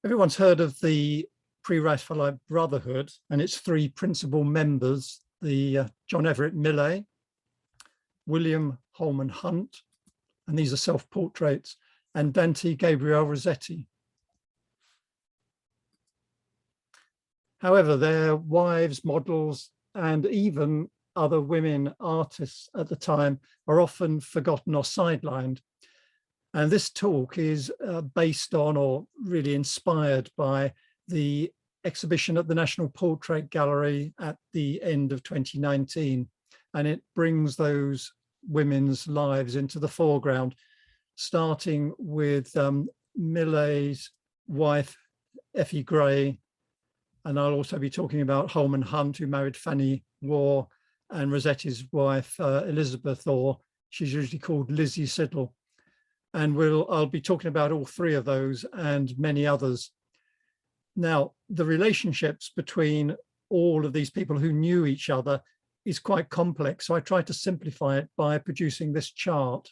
Everyone's heard of the Pre-Raphaelite Brotherhood and its three principal members, the John Everett Millay, William Holman Hunt, and these are self-portraits, and Dante Gabriel Rossetti. However, their wives, models, and even other women artists at the time are often forgotten or sidelined. And this talk is based on, or really inspired by, the exhibition at the National Portrait Gallery at the end of 2019. And it brings those women's lives into the foreground, starting with Millay's wife, Effie Gray. And I'll also be talking about Holman Hunt, who married Fanny War, and Rossetti's wife, Elizabeth, or she's usually called Lizzie Siddal. And I'll be talking about all three of those and many others. Now, the relationships between all of these people who knew each other is quite complex. So I tried to simplify it by producing this chart.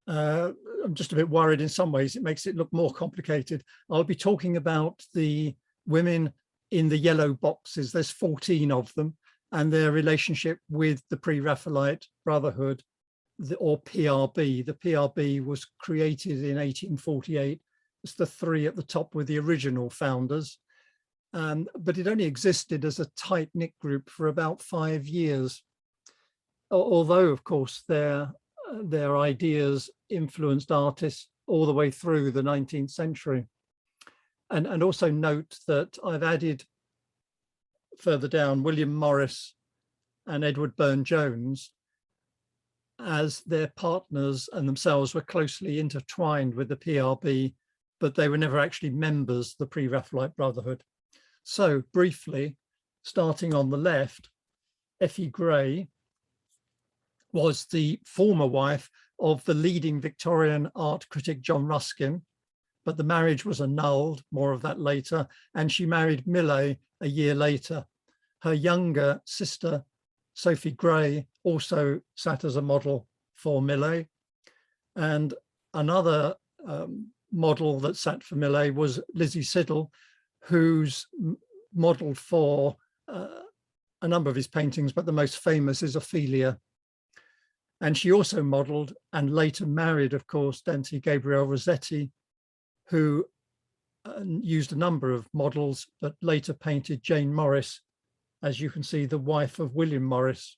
I'm just a bit worried in some ways. It makes it look more complicated. I'll be talking about the women in the yellow boxes. There's 14 of them, and their relationship with the Pre-Raphaelite Brotherhood, or PRB. The PRB was created in 1848. It's the three at the top with the original founders, but it only existed as a tight-knit group for about 5 years. Although, of course, their ideas influenced artists all the way through the 19th century. And also note that I've added further down William Morris and Edward Burne-Jones, as their partners and themselves were closely intertwined with the PRB, but they were never actually members of the Pre-Raphaelite Brotherhood. So briefly, starting on the left, Effie Gray was the former wife of the leading Victorian art critic John Ruskin, but the marriage was annulled, more of that later, and she married Millay a year later. Her younger sister, Sophie Gray, also sat as a model for Millay. And another model that sat for Millay was Lizzie Siddal, who's modeled for a number of his paintings, but the most famous is Ophelia. And she also modeled and later married, of course, Dante Gabriel Rossetti, who used a number of models, but later painted Jane Morris, as you can see, the wife of William Morris.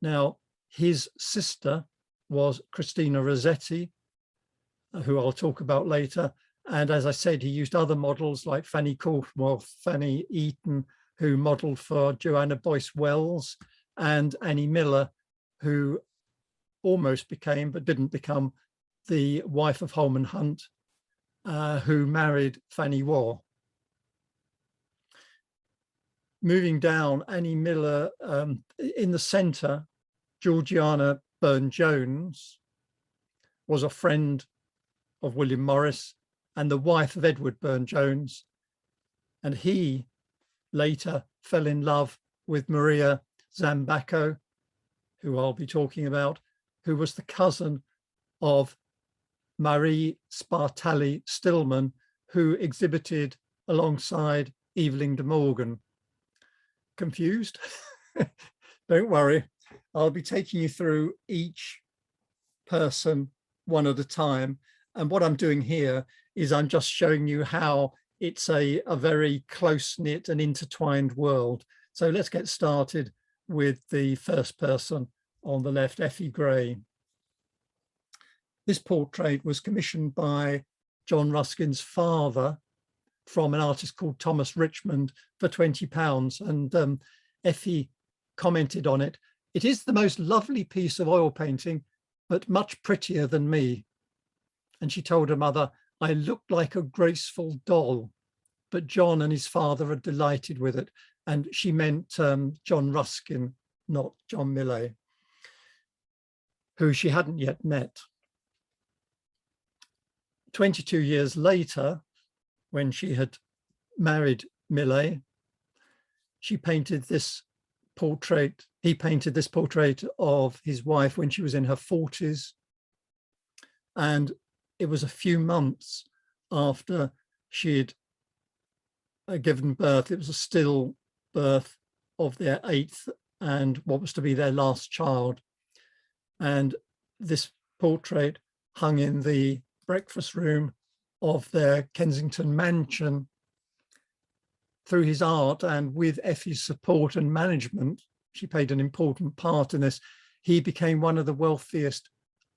Now, his sister was Christina Rossetti, who I'll talk about later. And as I said, he used other models like Fanny Cornforth, Fanny Eaton, who modeled for Joanna Boyce Wells, and Annie Miller, who almost became, but didn't become, the wife of Holman Hunt, who married Fanny War. Moving down, Annie Miller, in the center, Georgiana Burne-Jones was a friend of William Morris and the wife of Edward Burne-Jones. And he later fell in love with Maria Zambacho, who I'll be talking about, who was the cousin of Marie Spartali Stillman, who exhibited alongside Evelyn de Morgan. Confused? Don't worry, I'll be taking you through each person one at a time. And what I'm doing here is I'm just showing you how it's a very close-knit and intertwined world. So let's get started with the first person on the left, Effie Gray. This portrait was commissioned by John Ruskin's father from an artist called Thomas Richmond for £20. And Effie commented on it. "It is the most lovely piece of oil painting, but much prettier than me." And she told her mother, "I looked like a graceful doll." But John and his father are delighted with it. And she meant John Ruskin, not John Millay, who she hadn't yet met. 22 years later, when she had married Millay, she painted this portrait. He painted this portrait of his wife when she was in her 40s. And it was a few months after she'd given birth. It was a still birth of their 8th and what was to be their last child. And this portrait hung in the breakfast room of their Kensington mansion. Through his art and with Effie's support and management, she played an important part in this, he became one of the wealthiest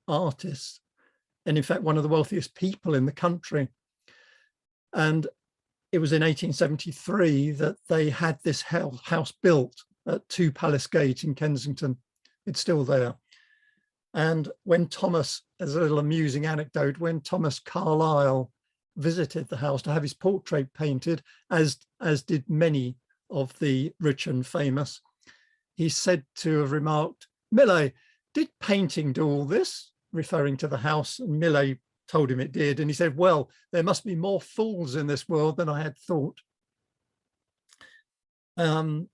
artists, and in fact, one of the wealthiest people in the country. And it was in 1873 that they had this house built at 2 Palace Gate in Kensington. It's still there. And when Thomas, as a little amusing anecdote, when Thomas Carlyle visited the house to have his portrait painted, as did many of the rich and famous, he said to have remarked, "Millais, did painting do all this?" referring to the house, and Millais told him it did. And he said, "Well, there must be more fools in this world than I had thought." A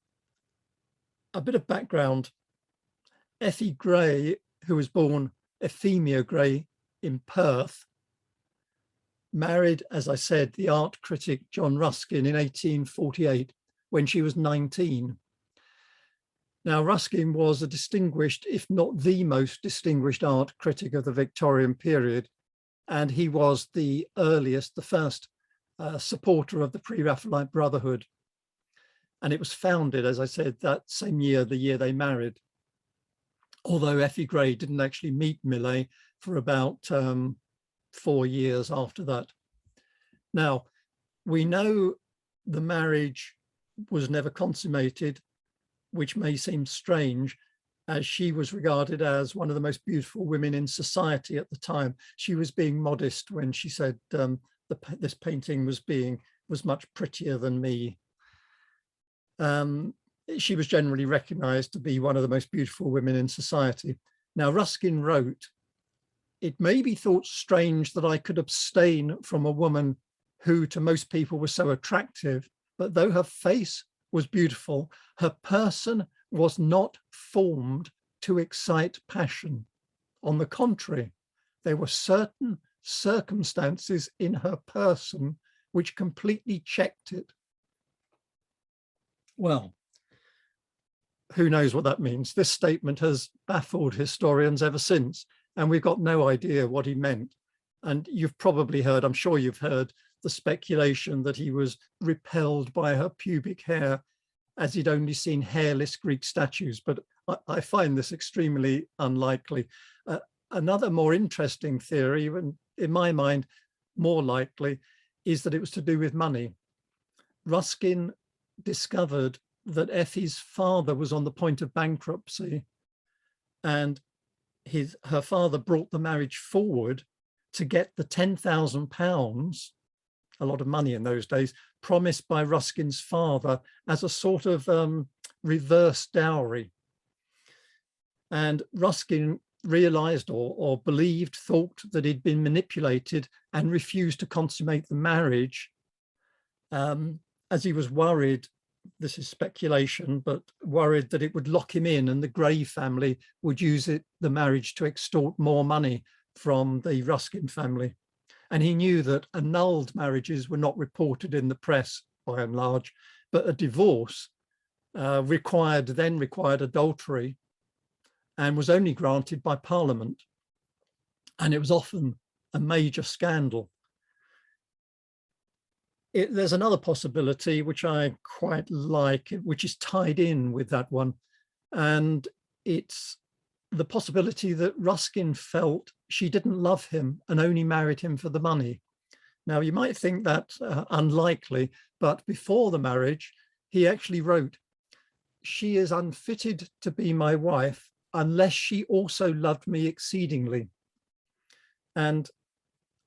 bit of background. Effie Gray, who was born Euphemia Gray in Perth, married, as I said, the art critic John Ruskin in 1848 when she was 19. Now, Ruskin was a distinguished, if not the most distinguished art critic of the Victorian period, and he was the first supporter of the Pre-Raphaelite Brotherhood. And it was founded, as I said, that same year, the year they married. Although Effie Gray didn't actually meet Millais for about 4 years after that. Now, we know the marriage was never consummated, which may seem strange, as she was regarded as one of the most beautiful women in society at the time. She was being modest when she said this painting was much prettier than me. She was generally recognized to be one of the most beautiful women in society. Now, Ruskin wrote, "It may be thought strange that I could abstain from a woman who to most people was so attractive, but though her face was beautiful, her person was not formed to excite passion. On the contrary, there were certain circumstances in her person which completely checked it." Well, who knows what that means? This statement has baffled historians ever since, and we've got no idea what he meant. And you've probably heard, I'm sure you've heard, the speculation that he was repelled by her pubic hair, as he'd only seen hairless Greek statues, but I find this extremely unlikely. Another more interesting theory, and in my mind, more likely, is that it was to do with money. Ruskin discovered that Effie's father was on the point of bankruptcy, and her father brought the marriage forward to get the £10,000, a lot of money in those days, promised by Ruskin's father as a sort of reverse dowry. And Ruskin realized or thought that he'd been manipulated and refused to consummate the marriage, as he was worried, this is speculation, but worried that it would lock him in and the Gray family would use the marriage to extort more money from the Ruskin family. And he knew that annulled marriages were not reported in the press by and large, but a divorce required adultery and was only granted by Parliament. And it was often a major scandal. There's another possibility which I quite like, which is tied in with that one. And it's the possibility that Ruskin felt she didn't love him and only married him for the money. Now, you might think that unlikely, but before the marriage, he actually wrote, "She is unfitted to be my wife unless she also loved me exceedingly." And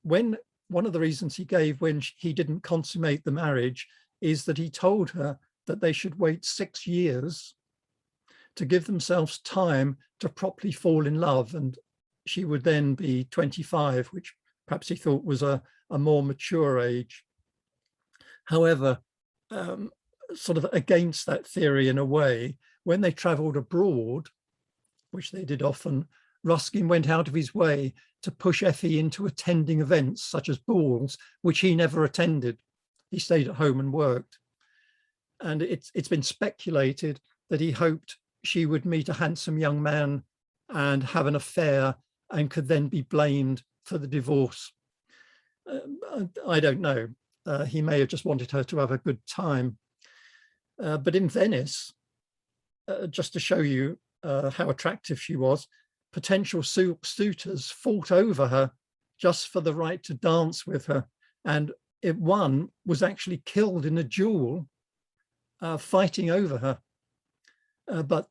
one of the reasons he gave when he didn't consummate the marriage is that he told her that they should wait 6 years to give themselves time to properly fall in love. And she would then be 25, which perhaps he thought was a more mature age. However, sort of against that theory in a way, when they traveled abroad, which they did often, Ruskin went out of his way to push Effie into attending events such as balls, which he never attended. He stayed at home and worked. And it's been speculated that he hoped she would meet a handsome young man and have an affair and could then be blamed for the divorce. I don't know. He may have just wanted her to have a good time. But in Venice, just to show you how attractive she was, potential suitors fought over her just for the right to dance with her. And one was actually killed in a duel fighting over her. But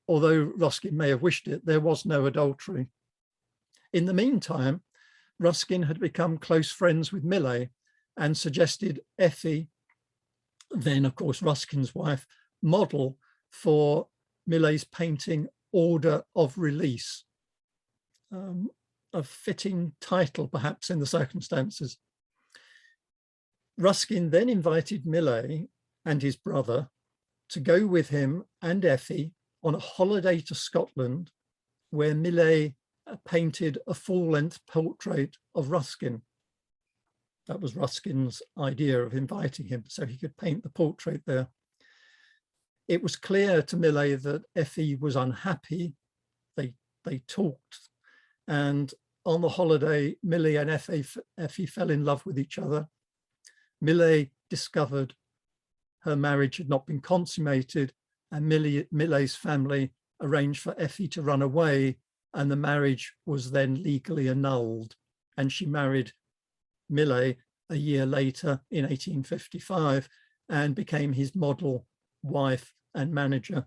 although Ruskin may have wished it, there was no adultery. In the meantime, Ruskin had become close friends with Millais and suggested Effie, then of course Ruskin's wife, model for Millais' painting Order of Release, a fitting title perhaps in the circumstances. Ruskin then invited Millais and his brother to go with him and Effie on a holiday to Scotland, where Millais painted a full-length portrait of Ruskin. That was Ruskin's idea of inviting him, so he could paint the portrait there. It was clear to Millais that Effie was unhappy. They talked, and on the holiday, Millais and Effie fell in love with each other. Millais discovered her marriage had not been consummated, and Millais' family arranged for Effie to run away, and the marriage was then legally annulled, and she married Millais a year later in 1855 and became his model wife and manager.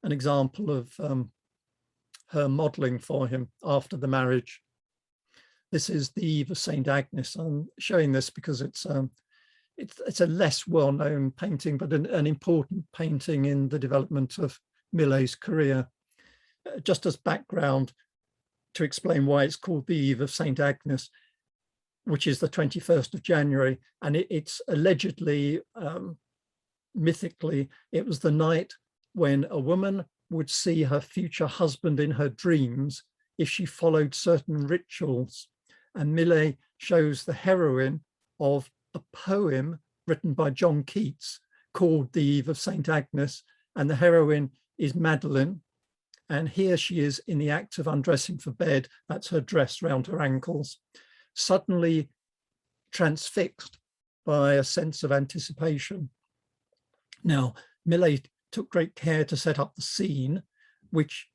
An example of her modeling for him after the marriage. This is the Eve of St. Agnes. I'm showing this because it's a less well-known painting, but an important painting in the development of Millais' career. Just as background to explain why it's called the Eve of St. Agnes, which is the 21st of January, and it's allegedly, mythically, it was the night when a woman would see her future husband in her dreams if she followed certain rituals. And Millais shows the heroine of a poem written by John Keats called The Eve of St. Agnes, and the heroine is Madeline, and here she is in the act of undressing for bed. That's her dress round her ankles, suddenly transfixed by a sense of anticipation. Now, Millais took great care to set up the scene, which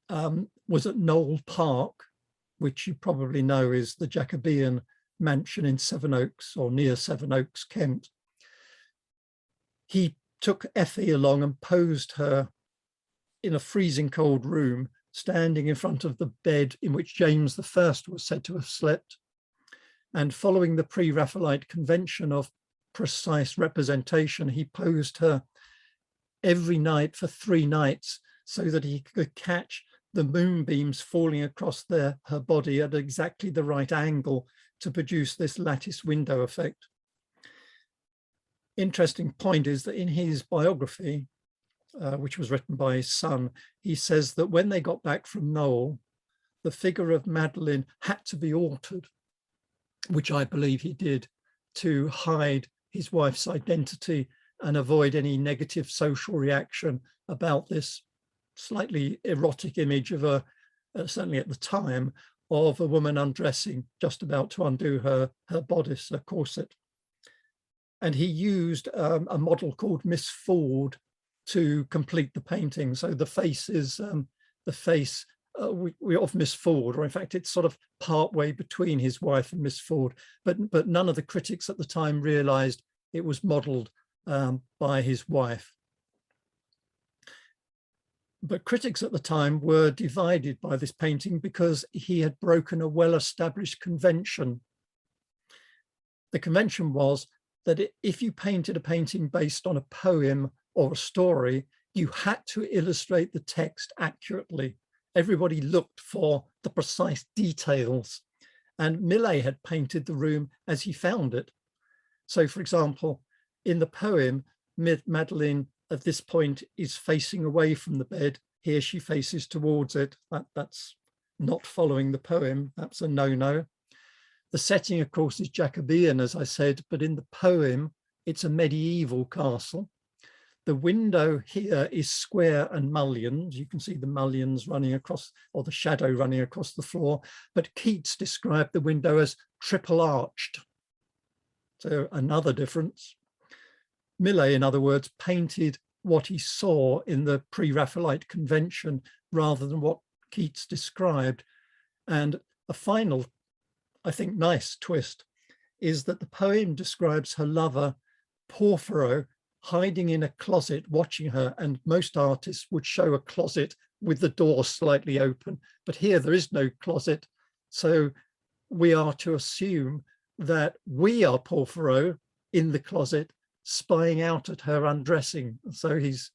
was at Knowle Park, which you probably know is the Jacobean mansion in Sevenoaks, or near Sevenoaks, Kent. He took Effie along and posed her in a freezing cold room, standing in front of the bed in which James I was said to have slept. And following the Pre-Raphaelite convention of precise representation, he posed her every night for 3 nights so that he could catch the moonbeams falling across her body at exactly the right angle to produce this lattice window effect. Interesting point is that in his biography, which was written by his son, he says that when they got back from Knowle, the figure of Madeline had to be altered, which I believe he did to hide his wife's identity and avoid any negative social reaction about this slightly erotic image of a, certainly at the time, of a woman undressing, just about to undo her bodice, her corset. And he used a model called Miss Ford to complete the painting. So the face is the face of Miss Ford, or in fact, it's sort of part way between his wife and Miss Ford. But none of the critics at the time realized it was modeled by his wife. But critics at the time were divided by this painting because he had broken a well-established convention. The convention was that if you painted a painting based on a poem or a story, you had to illustrate the text accurately. Everybody looked for the precise details, and Millais had painted the room as he found it. So, for example, in the poem, Madeline at this point is facing away from the bed. Here she faces towards it. That's not following the poem. That's a no-no. The setting, of course, is Jacobean, as I said, but in the poem, it's a medieval castle. The window here is square and mullioned. You can see the mullions running across, or the shadow running across the floor, but Keats described the window as triple arched. So another difference. Millais, in other words, painted what he saw in the Pre-Raphaelite convention rather than what Keats described. And a final, I think, nice twist is that the poem describes her lover, Porphyro, hiding in a closet watching her, and most artists would show a closet with the door slightly open, but here there is no closet, so we are to assume that we are Porphyro in the closet spying out at her undressing. So he's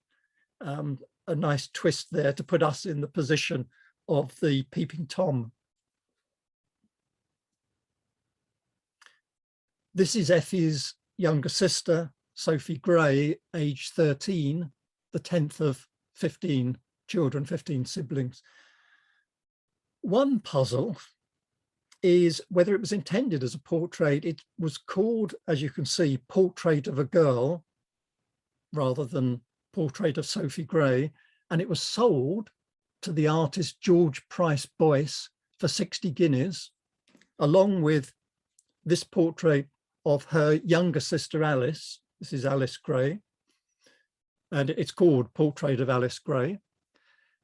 a nice twist there to put us in the position of the peeping Tom. This is Effie's younger sister, Sophie Gray, age 13, the 10th of 15 children, 15 siblings. One puzzle is whether it was intended as a portrait. It was called, as you can see, Portrait of a Girl, rather than Portrait of Sophie Gray, and it was sold to the artist George Price Boyce for 60 guineas, along with this portrait of her younger sister Alice. This is Alice Gray, and it's called Portrait of Alice Gray.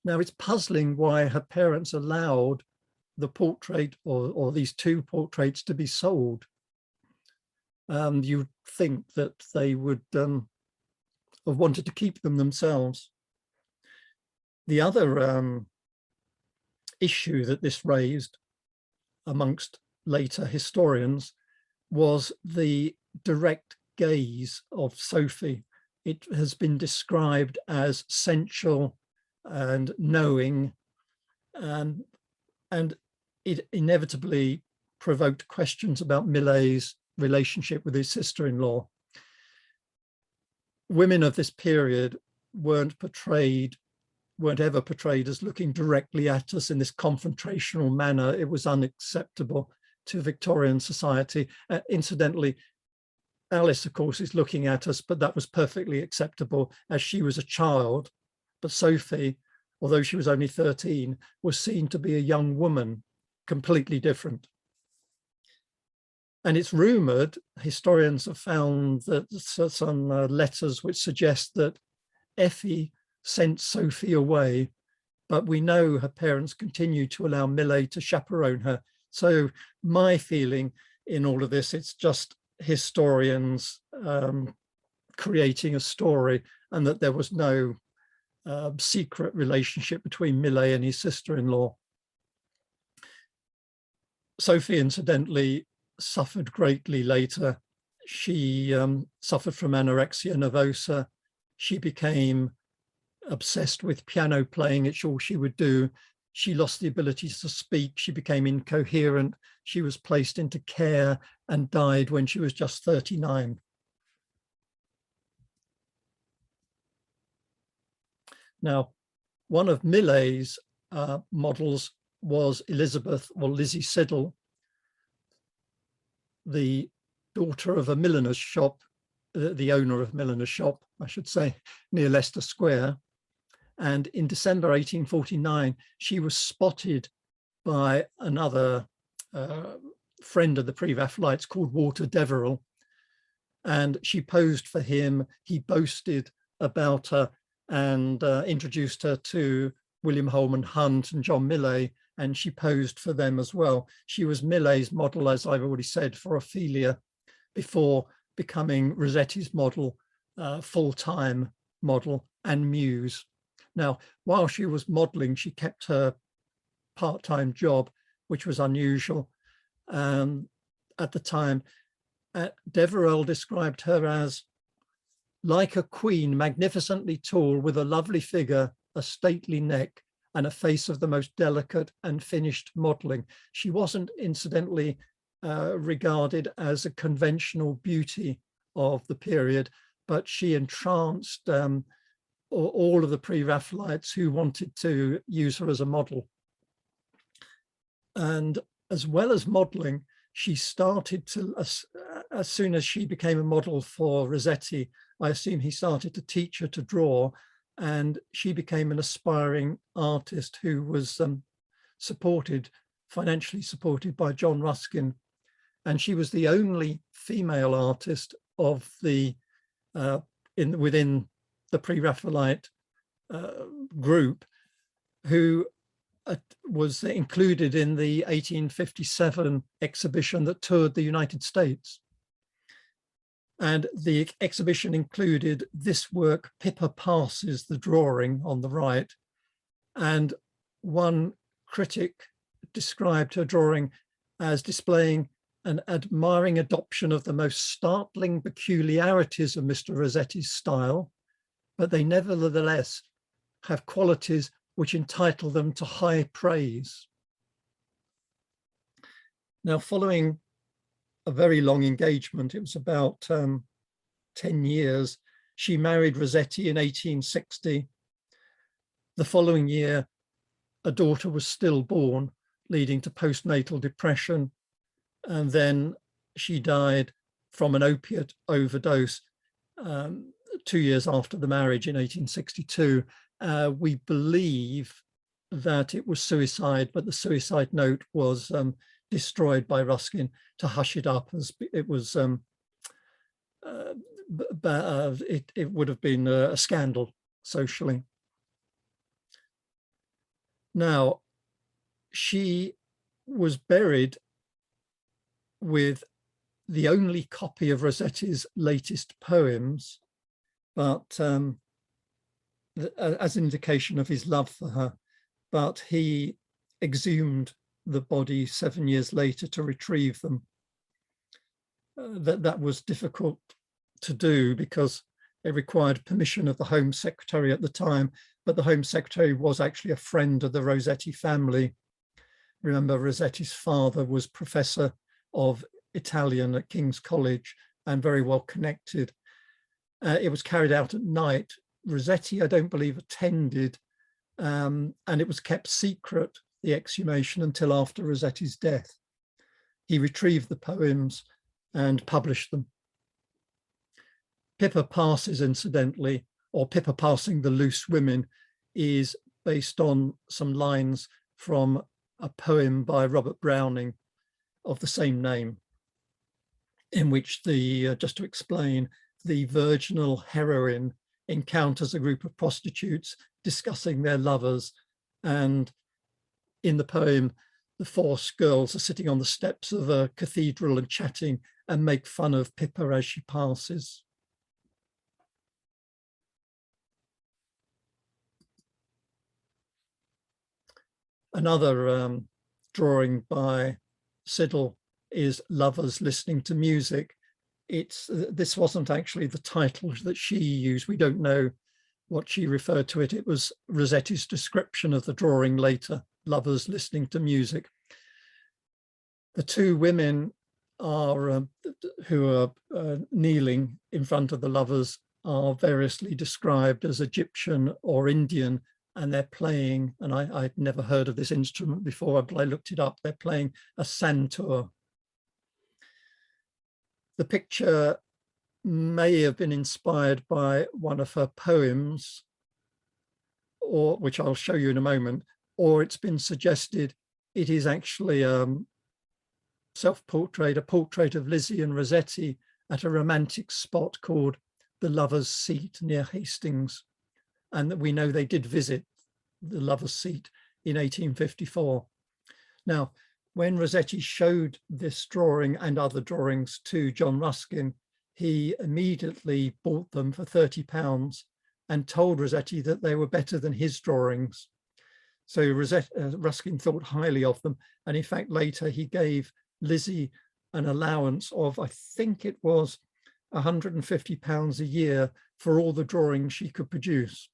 Now, it's puzzling why her parents allowed the portrait or these two portraits to be sold. You'd think that they would have wanted to keep them themselves. The other issue that this raised amongst later historians was the direct gaze of Sophie. It has been described as sensual and knowing, and it inevitably provoked questions about Millais' relationship with his sister-in-law. Women of this period weren't ever portrayed as looking directly at us in this confrontational manner. It was unacceptable to Victorian society. Incidentally, Alice, of course, is looking at us, but that was perfectly acceptable as she was a child. But Sophie, although she was only 13, was seen to be a young woman, completely different. And it's rumoured, historians have found that some letters which suggest that Effie sent Sophie away, but we know her parents continued to allow Millais to chaperone her. So my feeling in all of this, it's just historians creating a story, and that there was no secret relationship between Millais and his sister-in-law. Sophie, incidentally, suffered greatly later. She suffered from anorexia nervosa. She became obsessed with piano playing. It's all she would do. She lost the ability to speak. She became incoherent. She was placed into care and died when she was just 39. Now, one of Millais' models was Elizabeth, or Lizzie Siddal, the daughter of a milliner's shop, the owner of a milliner's shop, I should say, near Leicester Square. And in December 1849, she was spotted by another friend of the Pre-Raphaelites called Walter Deverell, and she posed for him. He boasted about her and introduced her to William Holman Hunt and John Millais, and she posed for them as well. She was Millais' model, as I've already said, for Ophelia, before becoming Rossetti's model, full-time model, and muse. Now, while she was modeling, she kept her part-time job, which was unusual at the time. Deverell described her as like a queen, magnificently tall, with a lovely figure, a stately neck, and a face of the most delicate and finished modeling. She wasn't, incidentally, regarded as a conventional beauty of the period, but she entranced all of the Pre-Raphaelites who wanted to use her as a model. And as well as modeling, she started to, as soon as she became a model for Rossetti, I assume he started to teach her to draw, and she became an aspiring artist who was financially supported by John Ruskin. And she was the only female artist of the within the Pre-Raphaelite group who was included in the 1857 exhibition that toured the United States. And the exhibition included this work, Pippa Passes, the drawing on the right. And one critic described her drawing as displaying an admiring adoption of the most startling peculiarities of Mr. Rossetti's style, but they nevertheless have qualities which entitle them to high praise. Now, following a very long engagement, it was about 10 years, she married Rossetti in 1860. The following year, a daughter was stillborn, leading to postnatal depression. And then she died from an opiate overdose 2 years after the marriage in 1862. We believe that it was suicide, but the suicide note was destroyed by Ruskin to hush it up, as it was it would have been a scandal socially. Now, she was buried with the only copy of Rossetti's latest poems, but as an indication of his love for her, but he exhumed the body 7 years later to retrieve them. That was difficult to do because it required permission of the Home Secretary at the time, but the Home Secretary was actually a friend of the Rossetti family. Remember, Rossetti's father was professor of Italian at King's College and very well connected. It was carried out at night. Rossetti, I don't believe, attended, and it was kept secret, the exhumation, until after Rossetti's death. He retrieved the poems and published them. Pippa Passes, incidentally, or Pippa Passing the Loose Women, is based on some lines from a poem by Robert Browning of the same name, in which just to explain, the virginal heroine encounters a group of prostitutes discussing their lovers, and in the poem, the four girls are sitting on the steps of a cathedral and chatting and make fun of Pippa as she passes. Another drawing by Siddal is Lovers Listening to Music. This wasn't actually the title that she used. We don't know what she referred to it. It was Rossetti's description of the drawing later, Lovers Listening to Music. The two women are who are kneeling in front of the lovers are variously described as Egyptian or Indian, and they're playing, and I'd never heard of this instrument before, but I looked it up, they're playing a santur. The picture may have been inspired by one of her poems, or which I'll show you in a moment, or it's been suggested it is actually self-portrait, a portrait of Lizzie and Rossetti at a romantic spot called the Lover's Seat near Hastings. And that we know they did visit the Lover's Seat in 1854. Now, when Rossetti showed this drawing and other drawings to John Ruskin, he immediately bought them for £30 and told Rossetti that they were better than his drawings. So Ruskin thought highly of them. And in fact, later he gave Lizzie an allowance of, I think it was £150 a year for all the drawings she could produce.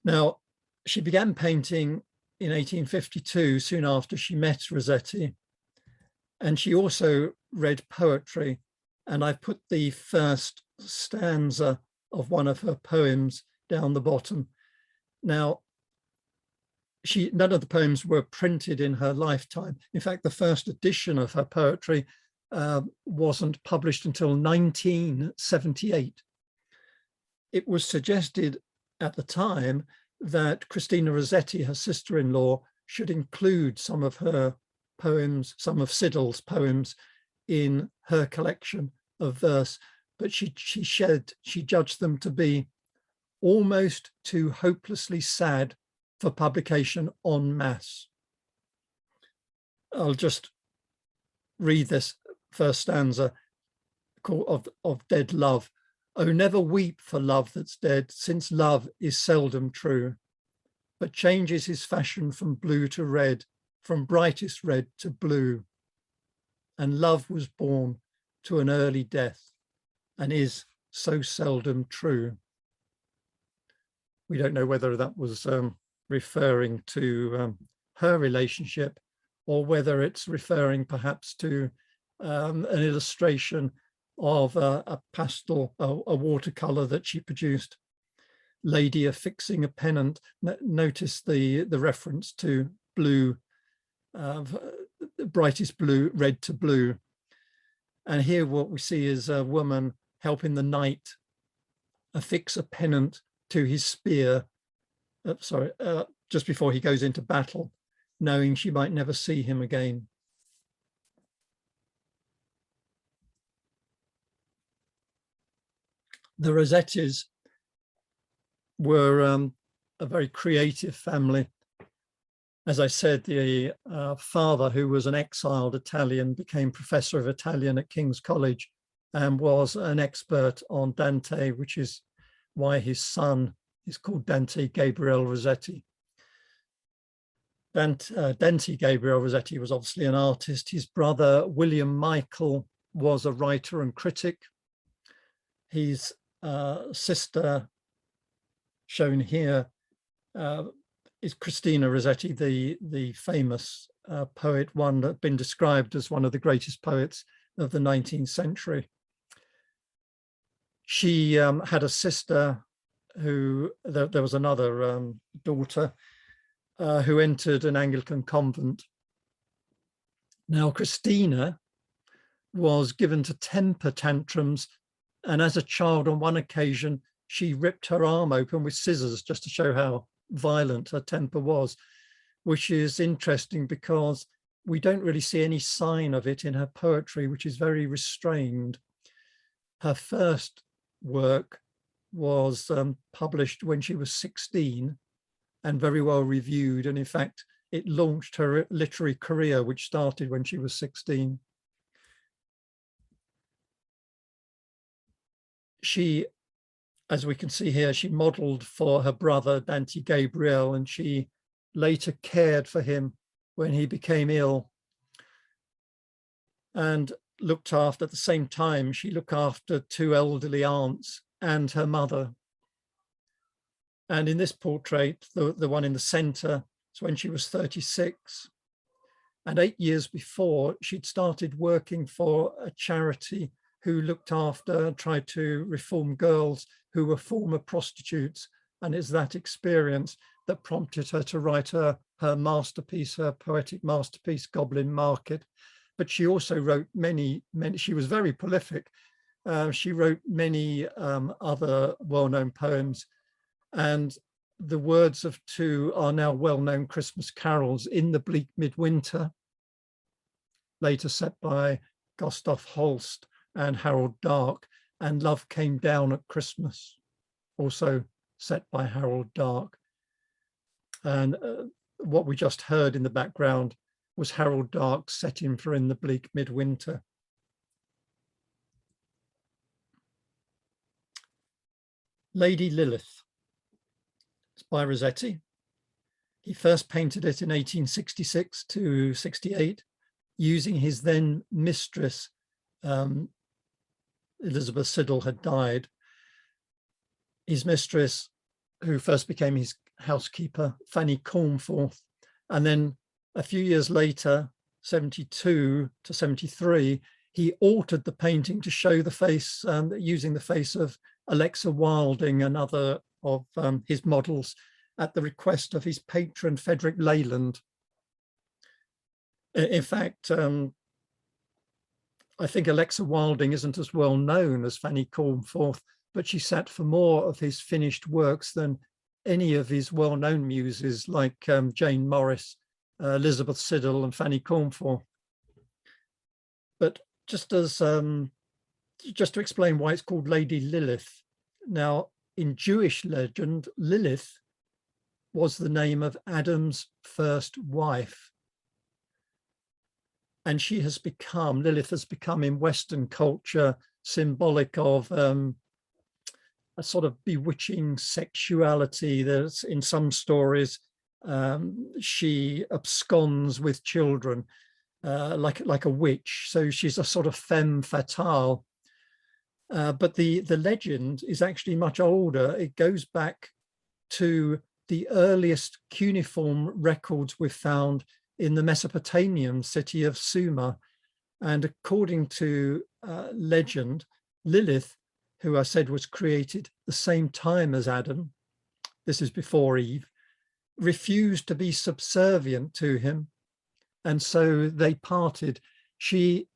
Now, she began painting in 1852, soon after she met Rossetti, and she also read poetry. And I put the first stanza of one of her poems down the bottom. Now, none of the poems were printed in her lifetime. In fact, the first edition of her poetry wasn't published until 1978. It was suggested at the time that Christina Rossetti, her sister-in-law, should include some of her poems, some of Siddal's poems, in her collection of verse, but she judged them to be almost too hopelessly sad for publication en masse. I'll just read this first stanza of Dead Love. Oh, never weep for love that's dead, since love is seldom true, but changes his fashion from blue to red, from brightest red to blue. And love was born to an early death and is so seldom true. We don't know whether that was referring to her relationship, or whether it's referring perhaps to an illustration of a pastel, a watercolor that she produced. Lady affixing a pennant. Notice the reference to blue, brightest blue, red to blue. And here what we see is a woman helping the knight affix a pennant to his spear, just before he goes into battle, knowing she might never see him again. The Rossettis were a very creative family. As I said, the father, who was an exiled Italian, became professor of Italian at King's College and was an expert on Dante, which is why his son is called Dante Gabriel Rossetti. Dante Gabriel Rossetti was obviously an artist. His brother, William Michael, was a writer and critic. His sister, shown here, is Christina Rossetti, the famous poet, one that's been described as one of the greatest poets of the 19th century. She had a sister who, there was another daughter who entered an Anglican convent. Now, Christina was given to temper tantrums, and as a child on one occasion, she ripped her arm open with scissors just to show how violent her temper was, which is interesting because we don't really see any sign of it in her poetry, which is very restrained. Her first work was published when she was 16 and very well reviewed. And in fact, it launched her literary career, which started when she was 16. She, as we can see here, she modeled for her brother, Dante Gabriel, and she later cared for him when he became ill. And looked after, at the same time, she looked after two elderly aunts and her mother. And in this portrait, the one in the center, is when she was 36. And 8 years before, she'd started working for a charity who looked after, tried to reform girls who were former prostitutes. And it's that experience that prompted her to write her masterpiece, her poetic masterpiece, Goblin Market. But she also wrote many, she was very prolific. She wrote many other well-known poems. And the words of two are now well-known Christmas carols, In the Bleak Midwinter, later set by Gustav Holst and Harold Darke, and Love Came Down at Christmas, also set by Harold Darke. And what we just heard in the background was Harold Darke's setting for In the Bleak Midwinter. Lady Lilith, it's by Rossetti. He first painted it in 1866 to 68, using his then mistress, Elizabeth Siddal had died. His mistress, who first became his housekeeper, Fanny Cornforth, and then a few years later, 72 to 73, he altered the painting to show the face, using the face of Alexa Wilding, another of his models, at the request of his patron, Frederick Leyland. In fact, I think Alexa Wilding isn't as well known as Fanny Cornforth, but she sat for more of his finished works than any of his well-known muses like Jane Morris, Elizabeth Siddal and Fanny Cornforth. But just to explain why it's called Lady Lilith. Now, in Jewish legend, Lilith was the name of Adam's first wife. And Lilith has become in Western culture symbolic of a sort of bewitching sexuality. There's in some stories, she absconds with children like a witch. So she's a sort of femme fatale. But the legend is actually much older. It goes back to the earliest cuneiform records we've found in the Mesopotamian city of Sumer. And according to legend, Lilith, who I said was created the same time as Adam, this is before Eve, refused to be subservient to him. And so they parted. She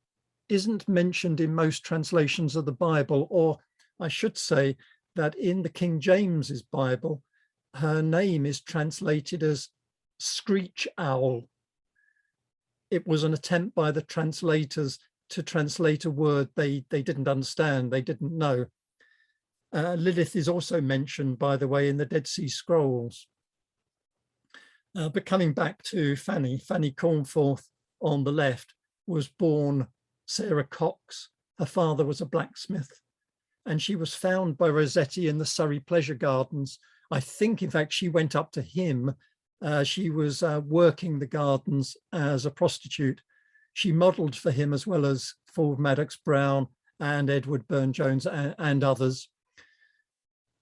isn't mentioned in most translations of the Bible, or I should say that in the King James's Bible, her name is translated as screech owl. It was an attempt by the translators to translate a word they didn't understand, they didn't know. Lilith is also mentioned, by the way, in the Dead Sea Scrolls. But coming back to Fanny Cornforth on the left was born Sarah Cox. Her father was a blacksmith, and she was found by Rossetti in the Surrey Pleasure Gardens. I think, in fact, she went up to him. She was working the gardens as a prostitute. She modelled for him as well as Ford Madox Brown and Edward Burne-Jones and others.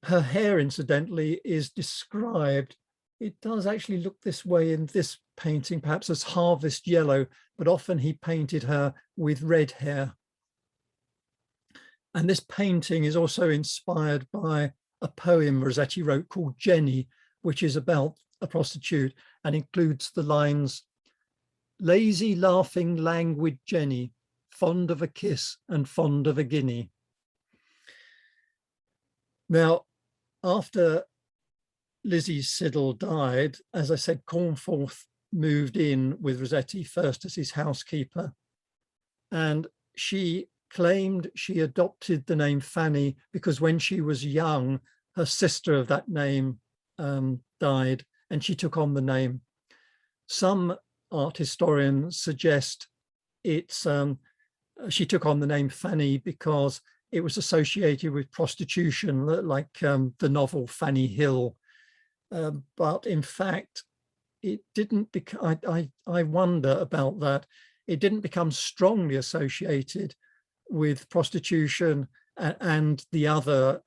Her hair, incidentally, is described. It does actually look this way in this painting, perhaps as harvest yellow, but often he painted her with red hair. And this painting is also inspired by a poem Rossetti wrote called Jenny, which is about a prostitute and includes the lines, "Lazy, laughing, languid Jenny, fond of a kiss and fond of a guinea." Now, after Lizzie Siddal died, as I said, Cornforth moved in with Rossetti first as his housekeeper, and she claimed she adopted the name Fanny because when she was young, her sister of that name died, and she took on the name. Some art historians suggest it's she took on the name Fanny because it was associated with prostitution, like the novel Fanny Hill. But in fact, it didn't become, I wonder about that. It didn't become strongly associated with prostitution and the other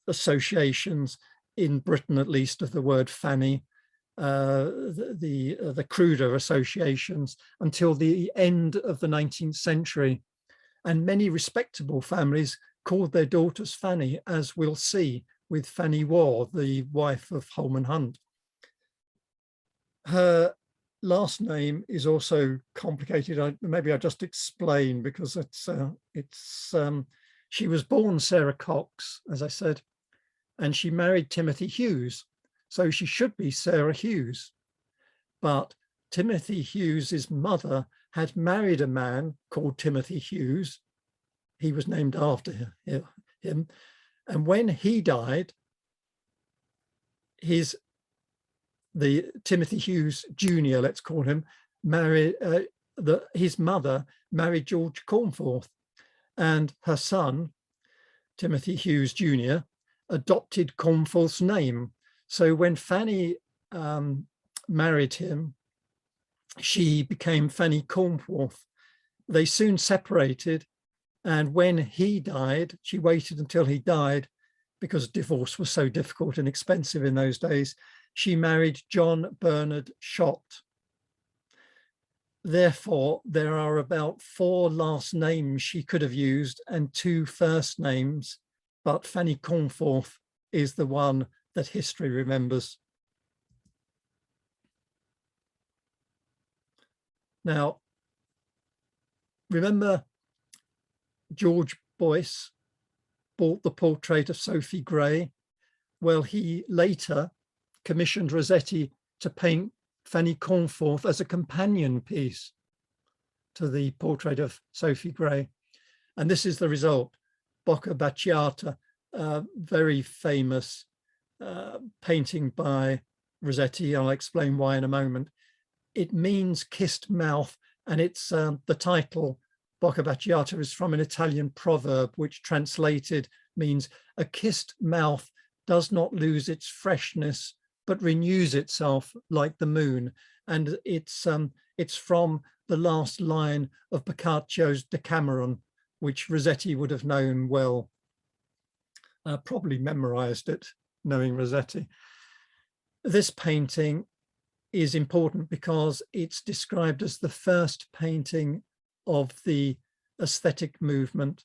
associations in Britain, at least, of the word Fanny, the cruder associations, until the end of the 19th century. And many respectable families called their daughters Fanny, as we'll see with Fanny War, the wife of Holman Hunt. Her last name is also complicated. Maybe I'll just explain, because she was born Sarah Cox, as I said, and she married Timothy Hughes. So she should be Sarah Hughes. But Timothy Hughes's mother had married a man called Timothy Hughes. He was named after him. And when he died, Timothy Hughes Jr., let's call him, married his mother married George Cornforth, and her son, Timothy Hughes Jr., adopted Cornforth's name. So when Fanny married him, she became Fanny Cornforth. They soon separated, and when he died, she waited until he died, because divorce was so difficult and expensive in those days. She married John Bernard Shott. Therefore, there are about 4 last names she could have used and 2 first names, but Fanny Cornforth is the one that history remembers. Now, remember George Boyce bought the portrait of Sophie Gray? Well, he later commissioned Rossetti to paint Fanny Cornforth as a companion piece to the portrait of Sophie Gray. And this is the result. Bocca Baciata, very famous painting by Rossetti. I'll explain why in a moment. It means kissed mouth, and it's the title Bocca Baciata is from an Italian proverb which translated means a kissed mouth does not lose its freshness but renews itself like the moon. And it's from the last line of Boccaccio's Decameron, which Rossetti would have known well, probably memorized it, knowing Rossetti. This painting is important because it's described as the first painting of the aesthetic movement.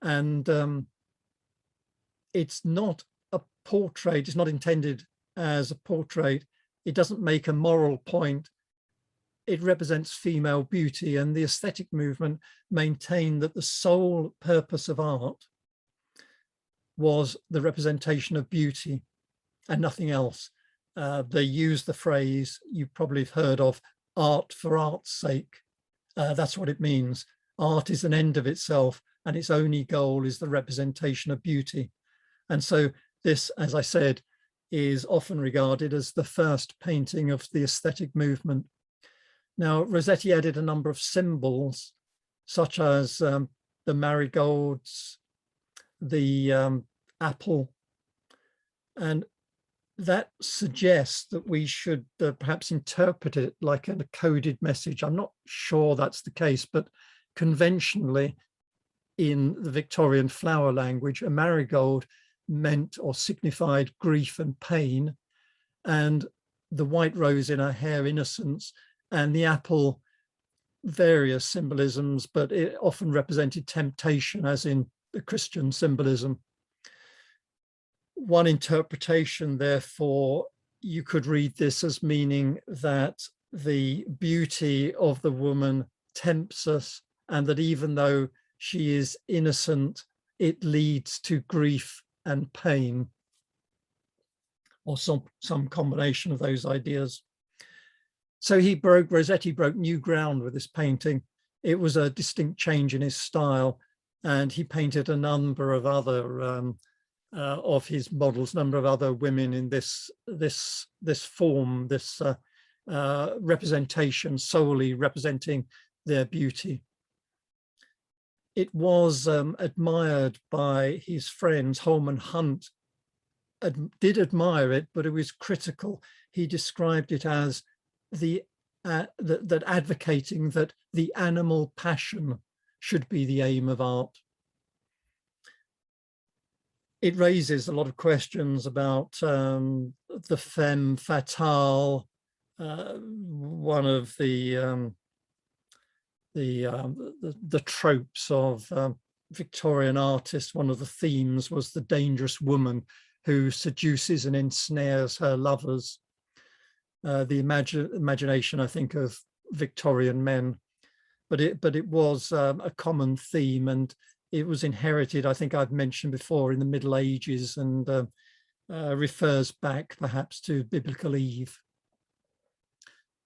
And it's not a portrait, it's not intended as a portrait. It doesn't make a moral point. It represents female beauty, and the aesthetic movement maintained that the sole purpose of art was the representation of beauty and nothing else. They use the phrase you probably have heard of, art for art's sake. That's what it means. Art is an end of itself, and its only goal is the representation of beauty. And so this, as I said, is often regarded as the first painting of the aesthetic movement. Now, Rossetti added a number of symbols, such as the marigolds, the apple, and that suggests that we should perhaps interpret it like a coded message. I'm not sure that's the case, but conventionally in the Victorian flower language, a marigold meant or signified grief and pain, and the white rose in her hair, innocence, and the apple, various symbolisms, but it often represented temptation, as in the Christian symbolism. One interpretation, therefore, you could read this as meaning that the beauty of the woman tempts us, and that even though she is innocent, it leads to grief and pain, or some combination of those ideas. So Rossetti broke new ground with this painting. It was a distinct change in his style, and he painted a number of other of his models, number of other women in this form, this representation, solely representing their beauty. It was admired by his friends. Holman Hunt did admire it, but it was critical. He described it as that advocating that the animal passion should be the aim of art. It raises a lot of questions about the femme fatale. One of the tropes of Victorian artists, one of the themes was the dangerous woman who seduces and ensnares her lovers. The imagination, I think, of Victorian men, but it was a common theme, and it was inherited, I think I've mentioned before, in the Middle Ages, and refers back perhaps to biblical Eve.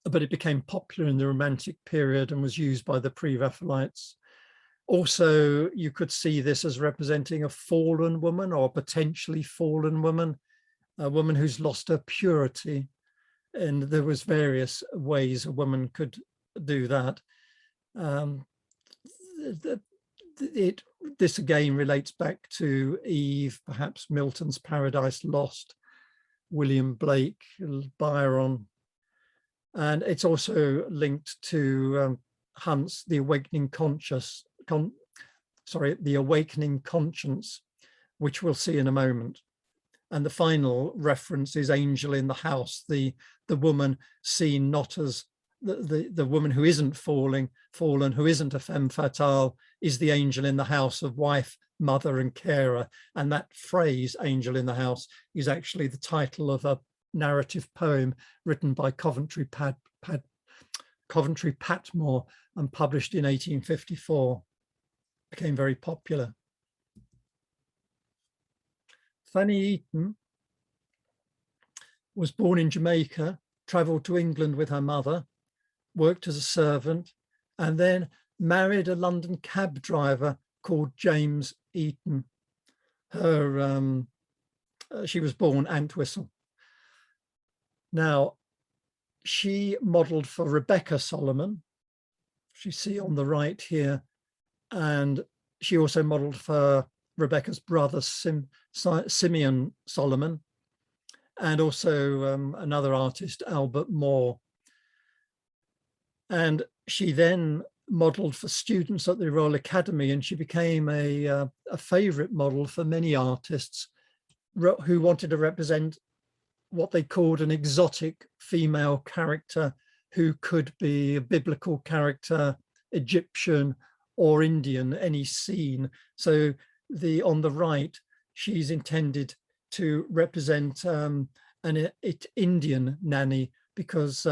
But it became popular in the Romantic period and was used by the Pre-Raphaelites. Also, you could see this as representing a fallen woman, or potentially fallen woman, a woman who's lost her purity. And there was various ways a woman could do that. This again relates back to Eve, perhaps Milton's Paradise Lost, William Blake, Byron, and it's also linked to Hunt's The Awakening Conscience, which we'll see in a moment. And the final reference is Angel in the House, the woman seen not as the woman who isn't fallen, who isn't a femme fatale, is the angel in the house of wife, mother, and carer. And that phrase, angel in the house, is actually the title of a narrative poem written by Coventry Coventry Patmore and published in 1854. Became very popular. Fanny Eaton was born in Jamaica, travelled to England with her mother, worked as a servant, and then married a London cab driver called James Eaton. She was born Antwistle. Now, she modelled for Rebecca Solomon, you see on the right here, and she also modelled for Rebecca's brother Simeon Solomon, and also another artist, Albert Moore. And she then modelled for students at the Royal Academy, and she became a favourite model for many artists who wanted to represent what they called an exotic female character, who could be a biblical character, Egyptian or Indian, any scene. So on the right, she's intended to represent an Indian nanny, because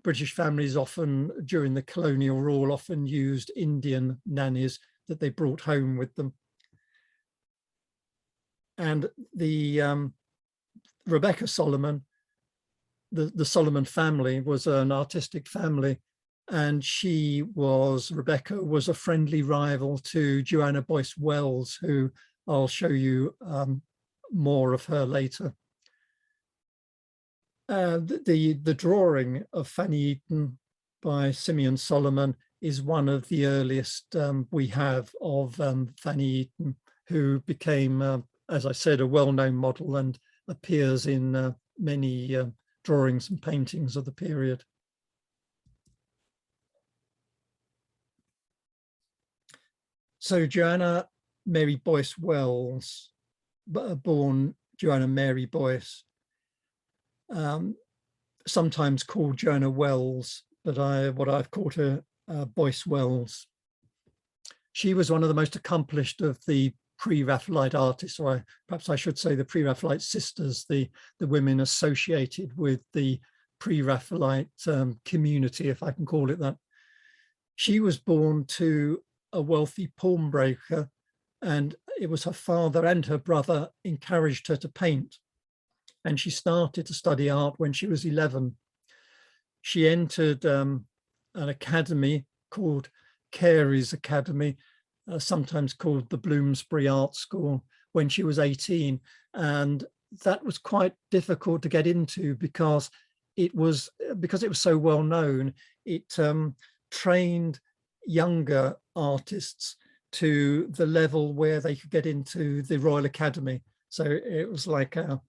British families often, during the colonial rule, often used Indian nannies that they brought home with them. And the Rebecca Solomon, the Solomon family was an artistic family, and Rebecca was a friendly rival to Joanna Boyce Wells, who I'll show you more of her later. The drawing of Fanny Eaton by Simeon Solomon is one of the earliest we have of Fanny Eaton, who became, as I said, a well-known model and appears in many drawings and paintings of the period. So Joanna Mary Boyce Wells, born Joanna Mary Boyce, sometimes called Joanna Wells, but what I've called her Boyce Wells. She was one of the most accomplished of the Pre-Raphaelite artists, or perhaps I should say the Pre-Raphaelite Sisters, the women associated with the Pre-Raphaelite community, if I can call it that. She was born to a wealthy pawnbroker, and it was her father and her brother encouraged her to paint. And she started to study art when she was 11. She entered an academy called Carey's Academy, sometimes called the Bloomsbury Art School, when she was 18. And that was quite difficult to get into because it was so well known. It trained younger artists to the level where they could get into the Royal Academy. So it was like a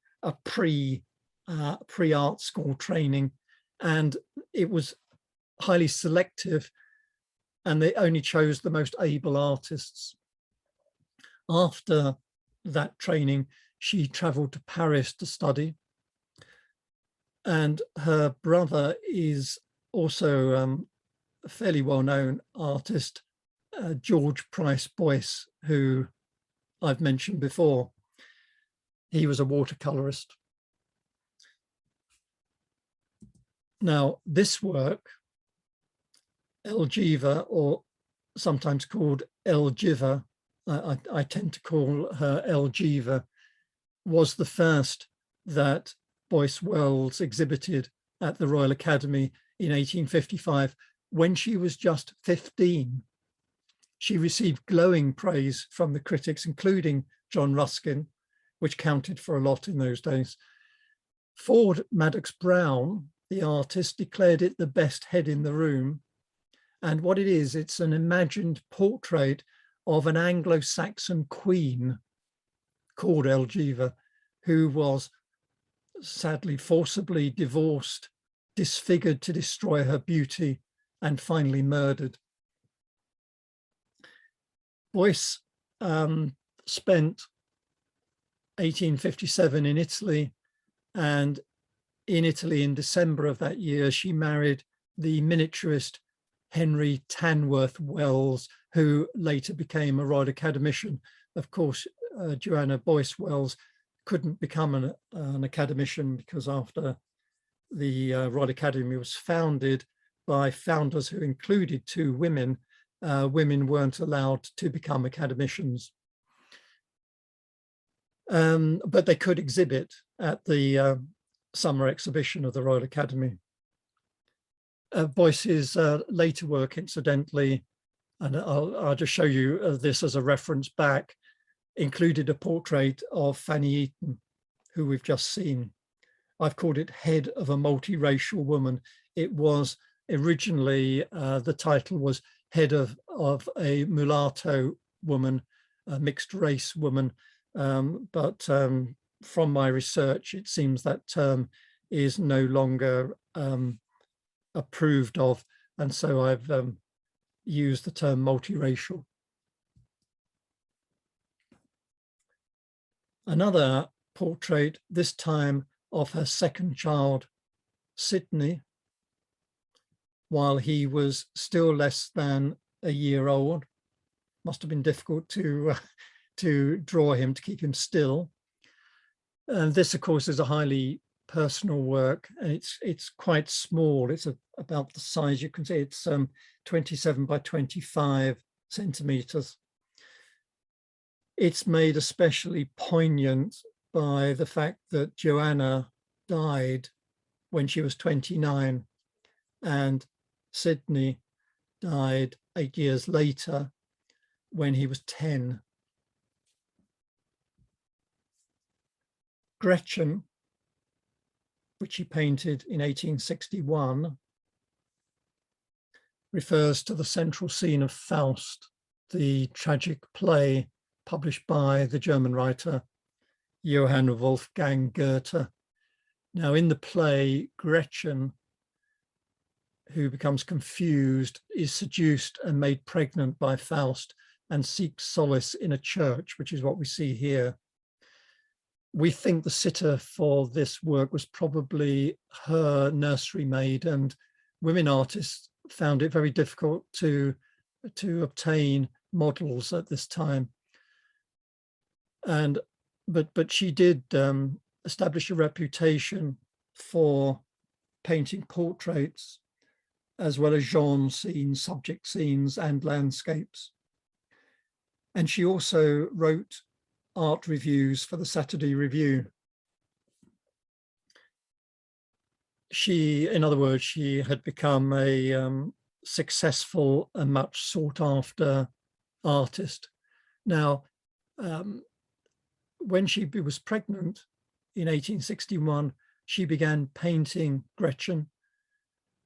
pre-art school training, and it was highly selective, and they only chose the most able artists. After that training, she travelled to Paris to study, and her brother is also a fairly well-known artist, George Price Boyce, who I've mentioned before. He was a watercolorist. Now, this work, Elgiva, or sometimes called Elgiva, I tend to call her Elgiva, was the first that Boyce Wells exhibited at the Royal Academy in 1855. When she was just 15, she received glowing praise from the critics, including John Ruskin, which counted for a lot in those days. Ford Madox Brown, the artist, declared it the best head in the room. And what it is, it's an imagined portrait of an Anglo-Saxon queen called Elgiva, who was sadly forcibly divorced, disfigured to destroy her beauty, and finally murdered. Boyce spent 1857 in Italy, and in Italy in December of that year, she married the miniaturist Henry Tanworth Wells, who later became a Royal Academician. Of course, Joanna Boyce Wells couldn't become an academician because after the Royal Academy was founded by founders who included 2 women. Women weren't allowed to become academicians. But they could exhibit at the summer exhibition of the Royal Academy. Boyce's later work, incidentally, and I'll just show you this as a reference back, included a portrait of Fanny Eaton, who we've just seen. I've called it Head of a Multiracial Woman. It was originally, the title was Head of a Mulatto Woman, a mixed race woman. But from my research, it seems that term is no longer approved of. And so I've used the term multiracial. Another portrait, this time of her second child, Sidney, while he was still less than a year old. Must have been difficult to draw him, to keep him still. And this, of course, is a highly personal work, and it's quite small. It's about the size, you can see it's 27 by 25 centimeters. It's made especially poignant by the fact that Joanna died when she was 29 and Sidney died 8 years later when he was 10. Gretchen, which he painted in 1861, refers to the central scene of Faust, the tragic play published by the German writer Johann Wolfgang Goethe. Now, in the play, Gretchen, who becomes confused, is seduced and made pregnant by Faust and seeks solace in a church, which is what we see here. We think the sitter for this work was probably her nursery maid, and women artists found it very difficult to obtain models at this time. But she did establish a reputation for painting portraits as well as genre scenes, subject scenes, and landscapes. And she also wrote art reviews for the Saturday Review. In other words, she had become a successful and much sought after artist. Now, when she was pregnant in 1861, she began painting Gretchen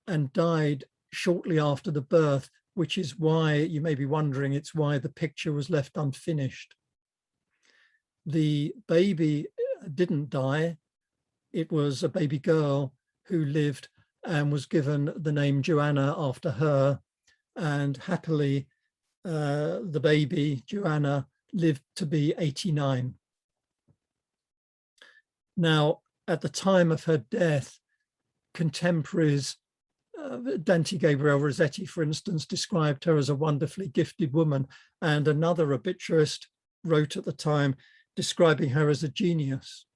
and died shortly after the birth, which is why, you may be wondering, it's why the picture was left unfinished. The baby didn't die. It was a baby girl who lived and was given the name Joanna after her. And happily, the baby, Joanna, lived to be 89. Now, at the time of her death, contemporaries, Dante Gabriel Rossetti, for instance, described her as a wonderfully gifted woman, and another obituarist wrote at the time describing her as a genius.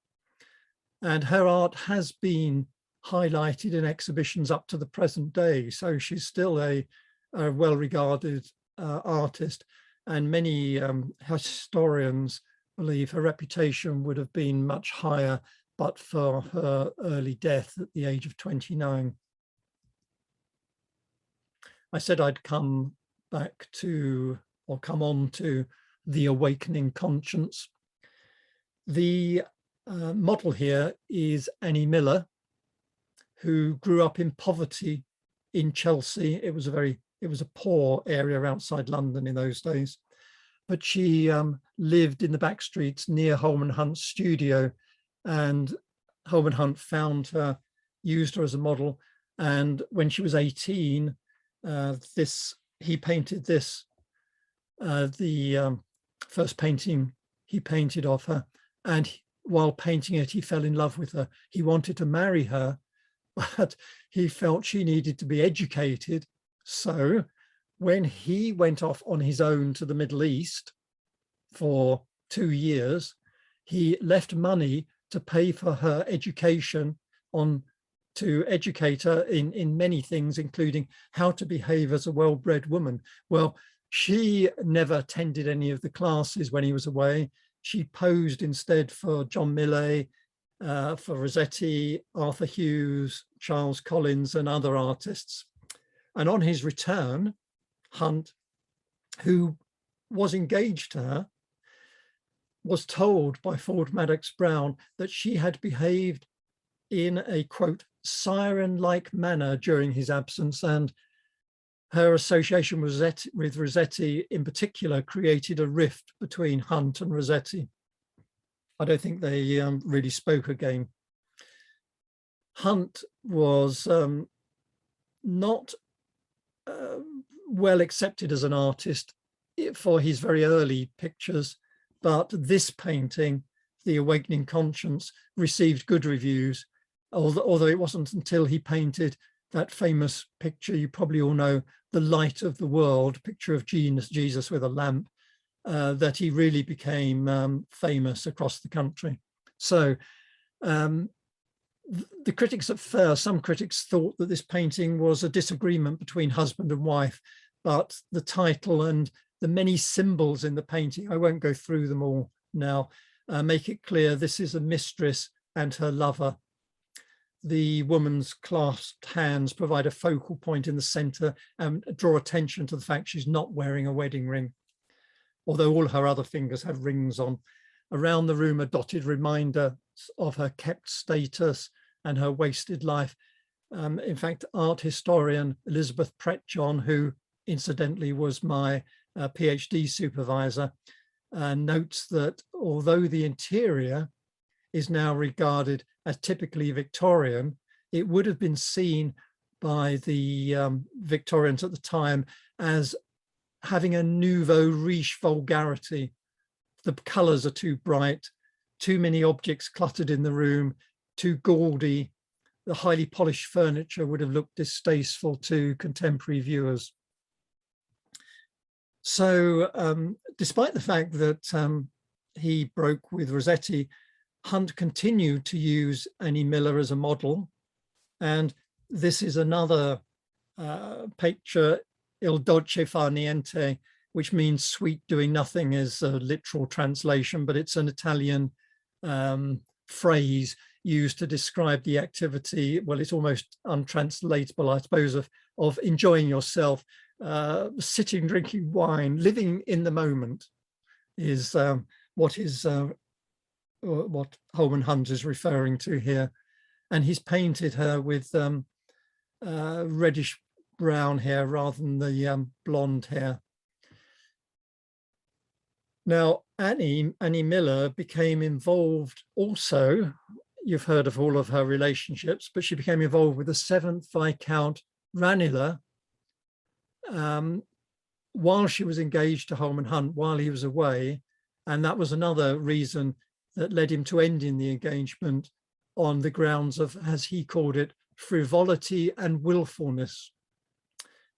And her art has been highlighted in exhibitions up to the present day, so she's still a well-regarded artist, and many historians believe her reputation would have been much higher but for her early death at the age of 29. I said I'd come back to, or come on to, the awakening conscience. The model here is Annie Miller, who grew up in poverty in Chelsea. It was a poor area outside London in those days, but she lived in the back streets near Holman Hunt's studio, and Holman Hunt found her, used her as a model, and when she was 18, he painted this, the first painting he painted of her, and while painting it, he fell in love with her. He wanted to marry her, but he felt she needed to be educated. So when he went off on his own to the Middle East for 2 years, he left money to pay for her education on to educate her in many things, including how to behave as a well-bred woman. Well, she never attended any of the classes when he was away. She posed instead for John Millais, for Rossetti, Arthur Hughes, Charles Collins, and other artists. And on his return, Hunt, who was engaged to her, was told by Ford Madox Brown that she had behaved in a, quote, siren-like manner during his absence, and her association with Rossetti in particular created a rift between Hunt and Rossetti. I don't think they really spoke again. Hunt was not well accepted as an artist for his very early pictures, but this painting, The Awakening Conscience, received good reviews, although it wasn't until he painted that famous picture you probably all know, The Light of the World, picture of Jesus with a lamp, that he really became famous across the country. So the critics at first, some critics thought that this painting was a disagreement between husband and wife, but the title and the many symbols in the painting, I won't go through them all now, make it clear this is a mistress and her lover. The woman's clasped hands provide a focal point in the center and draw attention to the fact she's not wearing a wedding ring, although all her other fingers have rings on. Around the room are dotted reminders of her kept status and her wasted life. In fact, art historian Elizabeth Pretjohn, who incidentally was my PhD supervisor, notes that although the interior is now regarded as typically Victorian, it would have been seen by the Victorians at the time as having a nouveau riche vulgarity. The colours are too bright, too many objects cluttered in the room, too gaudy. The highly polished furniture would have looked distasteful to contemporary viewers. So despite the fact that he broke with Rossetti, Hunt continued to use Annie Miller as a model. And this is another picture, Il dolce far niente, which means sweet doing nothing is a literal translation, but it's an Italian phrase used to describe the activity. Well, it's almost untranslatable, I suppose, of enjoying yourself, sitting, drinking wine, living in the moment is what Holman Hunt is referring to here. And he's painted her with reddish brown hair rather than the blonde hair. Now, Annie Miller became involved also, you've heard of all of her relationships, but she became involved with the 7th Viscount Ranelagh while she was engaged to Holman Hunt, while he was away. And that was another reason that led him to end in the engagement on the grounds of, as he called it, frivolity and willfulness.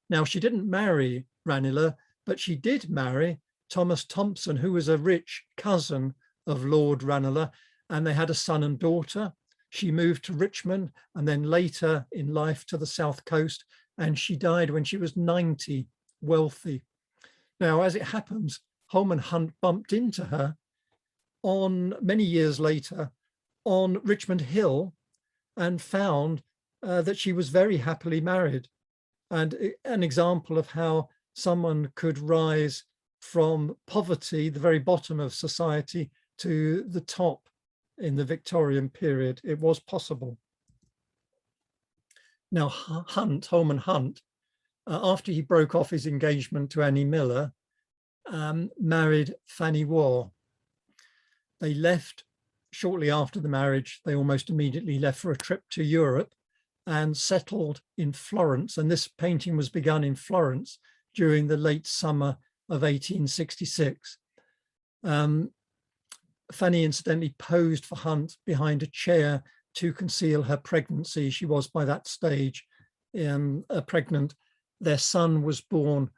Now, she didn't marry Ranelagh, but she did marry Thomas Thompson, who was a rich cousin of Lord Ranelagh, and they had a son and daughter. She moved to Richmond and then later in life to the South Coast, and she died when she was 90, wealthy. Now, as it happens, Holman Hunt bumped into her on many years later on Richmond Hill and found that she was very happily married, and an example of how someone could rise from poverty, the very bottom of society, to the top in the Victorian period. It was possible. Now, Holman Hunt, after he broke off his engagement to Annie Miller, married Fanny War. They left shortly after the marriage. They almost immediately left for a trip to Europe and settled in Florence. And this painting was begun in Florence during the late summer of 1866. Fanny incidentally posed for Hunt behind a chair to conceal her pregnancy. She was by that stage pregnant. Their son was born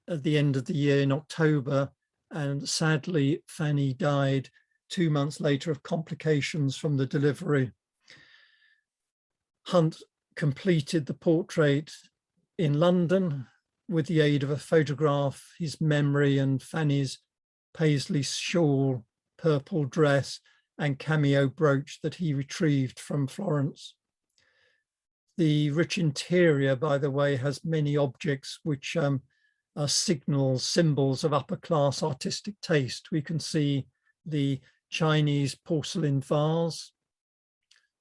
at the end of the year in October, and sadly Fanny died 2 months later of complications from the delivery. Hunt completed the portrait in London with the aid of a photograph, his memory, and Fanny's paisley shawl, purple dress, and cameo brooch that he retrieved from Florence. The rich interior, by the way, has many objects which are symbols of upper class artistic taste. We can see the Chinese porcelain vase,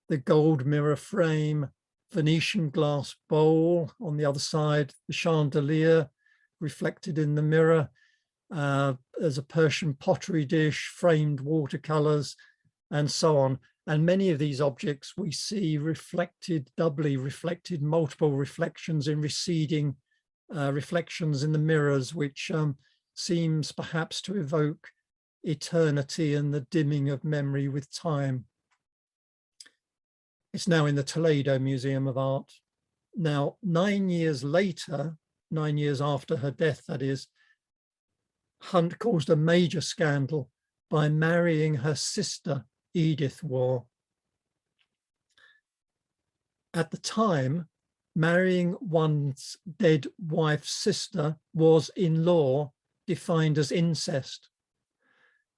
the gold mirror frame, Venetian glass bowl on the other side, the chandelier reflected in the mirror. There's a Persian pottery dish, framed watercolors, and so on. And many of these objects we see reflected, doubly reflected, multiple reflections in receding reflections in the mirrors, which seems perhaps to evoke eternity and the dimming of memory with time. It's now in the Toledo Museum of Art. Now, 9 years later, 9 years after her death, that is, Hunt caused a major scandal by marrying her sister, Edith War. At the time, marrying one's dead wife's sister was in law defined as incest.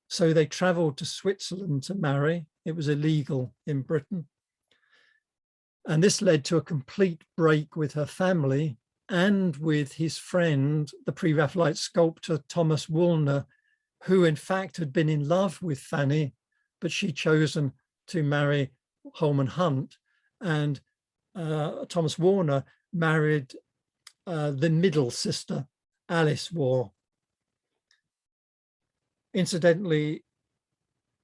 So they traveled to Switzerland to marry. It was illegal in Britain. And this led to a complete break with her family and with his friend, the Pre-Raphaelite sculptor Thomas Woolner, who in fact had been in love with Fanny, but she'd chosen to marry Holman Hunt. And Thomas Warner married the middle sister, Alice War. Incidentally,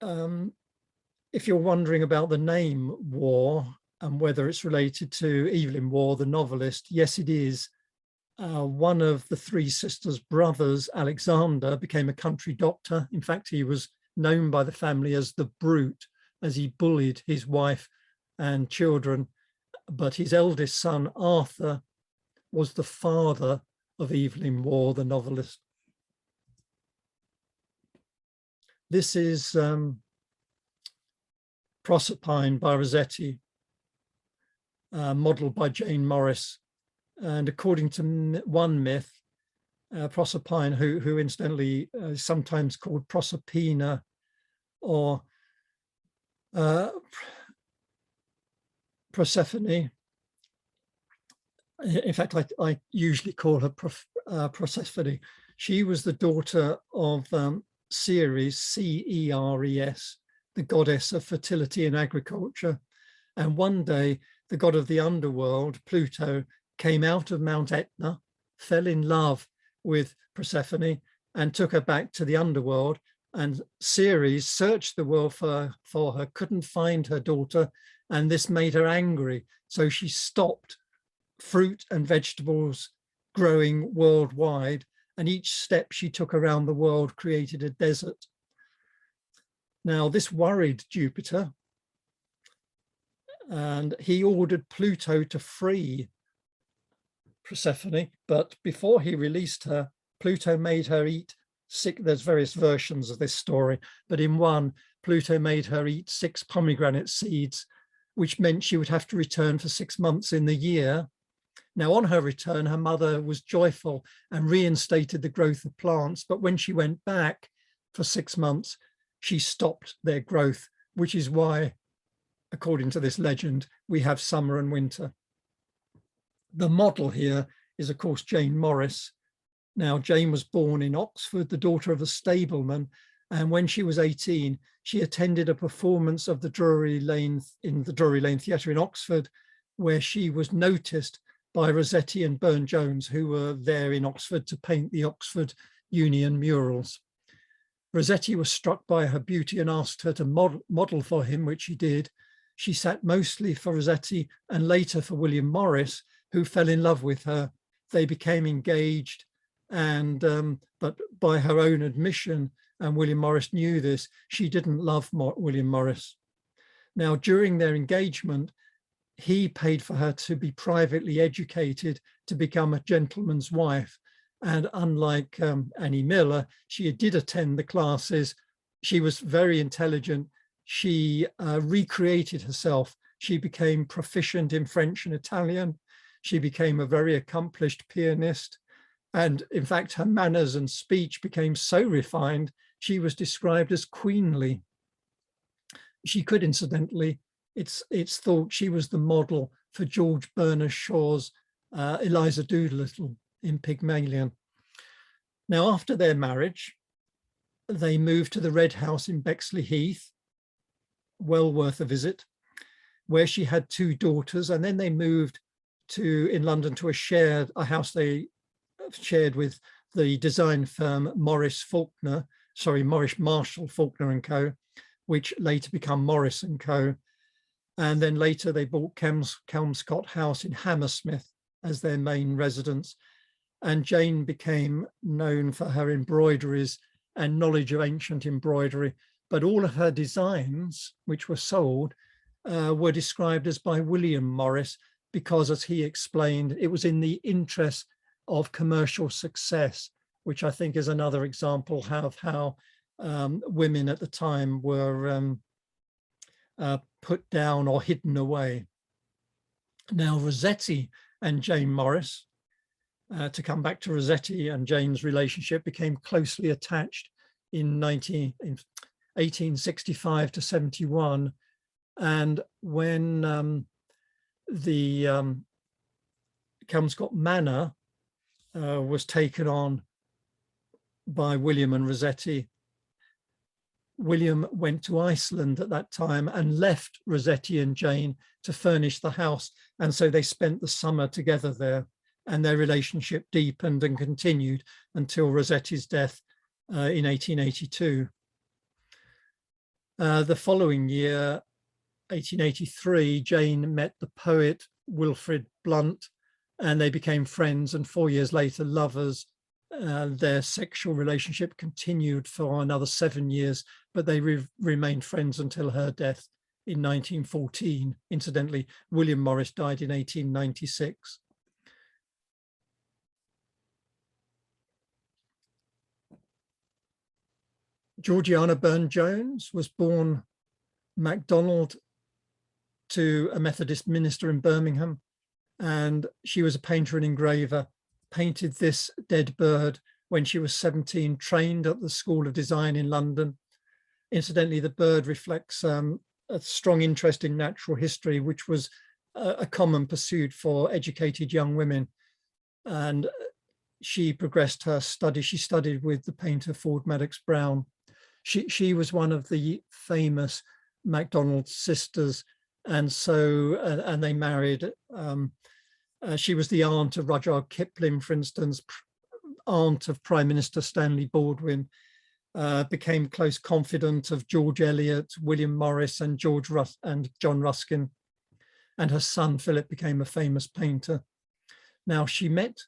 if you're wondering about the name War and whether it's related to Evelyn War, the novelist, yes, it is. One of the three sisters' brothers, Alexander, became a country doctor. In fact, he was known by the family as the Brute, as he bullied his wife and children. But his eldest son, Arthur, was the father of Evelyn War, the novelist. This is Proserpine by Rossetti, modeled by Jan Marsh. And according to one myth, Proserpine, who incidentally is sometimes called Proserpina or Persephone. In fact, I usually call her Persephone. She was the daughter of Ceres, C-E-R-E-S, the goddess of fertility and agriculture. And one day, the god of the underworld, Pluto, came out of Mount Etna, fell in love with Persephone, and took her back to the underworld. And Ceres searched the world for her, couldn't find her daughter, and this made her angry. So she stopped fruit and vegetables growing worldwide, and each step she took around the world created a desert. Now, this worried Jupiter, and he ordered Pluto to free Persephone, but before he released her, Pluto made her eat there's various versions of this story, but in one, Pluto made her eat 6 pomegranate seeds, which meant she would have to return for 6 months in the year. Now, on her return, her mother was joyful and reinstated the growth of plants, but when she went back for 6 months, she stopped their growth, which is why, according to this legend, we have summer and winter. The model here is, of course, Jane Morris. Now, Jane was born in Oxford, the daughter of a stableman, and when she was 18, she attended a performance of the Drury Lane Theatre in Oxford, where she was noticed by Rossetti and Burne-Jones, who were there in Oxford to paint the Oxford Union murals. Rossetti was struck by her beauty and asked her to model for him, which she did. She sat mostly for Rossetti and later for William Morris, who fell in love with her. They became engaged, and but by her own admission, and William Morris knew this, she didn't love William Morris. Now, during their engagement, he paid for her to be privately educated to become a gentleman's wife. And unlike Annie Miller, she did attend the classes. She was very intelligent. She recreated herself. She became proficient in French and Italian. She became a very accomplished pianist. And in fact, her manners and speech became so refined, she was described as queenly. She could, incidentally, it's thought she was the model for George Bernard Shaw's Eliza Doolittle in Pygmalion. Now, after their marriage, they moved to the Red House in Bexley Heath, well worth a visit, where she had 2 daughters, and then they moved in London to a house they shared with the design firm Morris Marshall Faulkner and Co., which later became Morris and Co. And then later they bought Kelmscott House in Hammersmith as their main residence. And Jane became known for her embroideries and knowledge of ancient embroidery, but all of her designs, which were sold, were described as by William Morris, because, as he explained, it was in the interest of commercial success, which I think is another example of how women at the time were put down or hidden away. Now, Rossetti and Jane Morris, to come back to Rossetti and Jane's relationship, became closely attached in 1865 to 71. And when the Kelmscott Manor was taken on by William and Rossetti, William went to Iceland at that time and left Rossetti and Jane to furnish the house. And so they spent the summer together there, and their relationship deepened and continued until Rossetti's death in 1882. The following year, 1883, Jane met the poet Wilfrid Blunt, and they became friends, and 4 years later, lovers. Their sexual relationship continued for another 7 years, but they remained friends until her death in 1914. Incidentally, William Morris died in 1896. Georgiana Burne-Jones was born MacDonald to a Methodist minister in Birmingham, and she was a painter and engraver. Painted this dead bird when she was 17, trained at the School of Design in London. Incidentally, the bird reflects a strong interest in natural history, which was a common pursuit for educated young women. And she progressed her study. She studied with the painter Ford Madox Brown. She was one of the famous MacDonald sisters, and so and they married. She was the aunt of Rudyard Kipling, for instance, aunt of Prime Minister Stanley Baldwin, became close confidant of George Eliot, William Morris, and John Ruskin. And her son, Philip, became a famous painter. Now, she met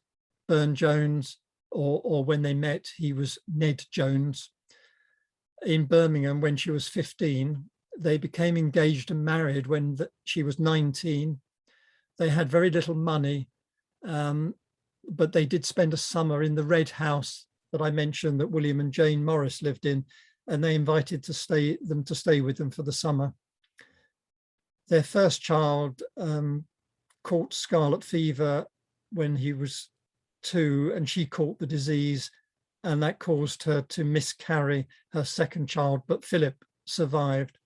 Burne-Jones, or when they met, he was Ned Jones, in Birmingham when she was 15. They became engaged and married when she was 19. They had very little money, but they did spend a summer in the Red House that I mentioned that William and Jane Morris lived in, and they invited them to stay with them for the summer. Their first child caught scarlet fever when he was 2, and she caught the disease, and that caused her to miscarry her second child, but Philip survived.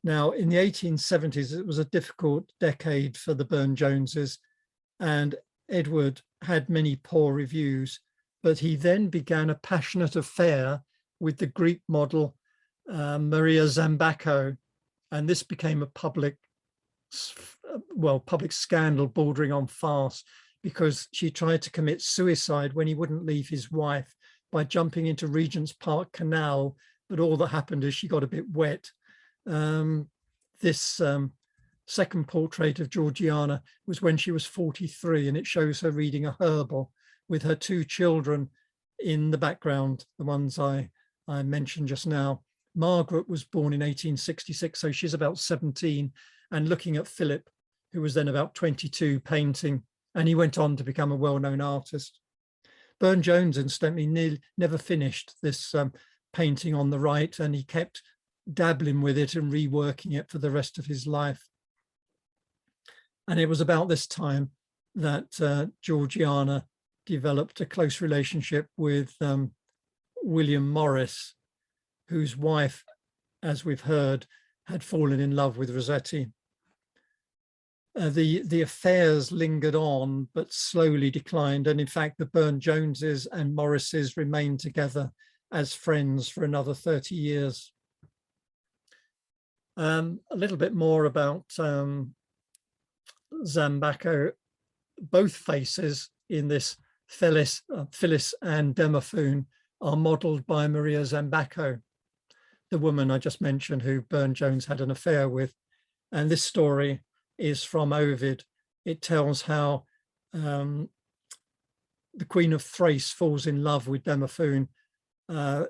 Now, in the 1870s, it was a difficult decade for the Burne-Joneses, and Edward had many poor reviews, but he then began a passionate affair with the Greek model Maria Zambacho, and this became a public scandal bordering on farce, because she tried to commit suicide when he wouldn't leave his wife by jumping into Regent's Park Canal, but all that happened is she got a bit wet. This second portrait of Georgiana was when she was 43, and it shows her reading a herbal with her 2 children in the background, the ones I mentioned just now. Margaret was born in 1866, so she's about 17, and looking at Philip, who was then about 22, painting, and he went on to become a well-known artist. Burne-Jones, incidentally, never finished this painting on the right, and he kept dabbling with it and reworking it for the rest of his life. And it was about this time that Georgiana developed a close relationship with William Morris, whose wife, as we've heard, had fallen in love with Rossetti. The affairs lingered on, but slowly declined. And in fact, the Burne-Joneses and Morrises remained together as friends for another 30 years. A little bit more about Zambacho. Both faces in this Phyllis and Demophoon are modelled by Maria Zambacho, the woman I just mentioned who Burne-Jones had an affair with. And this story is from Ovid. It tells how the Queen of Thrace falls in love with Demophoon.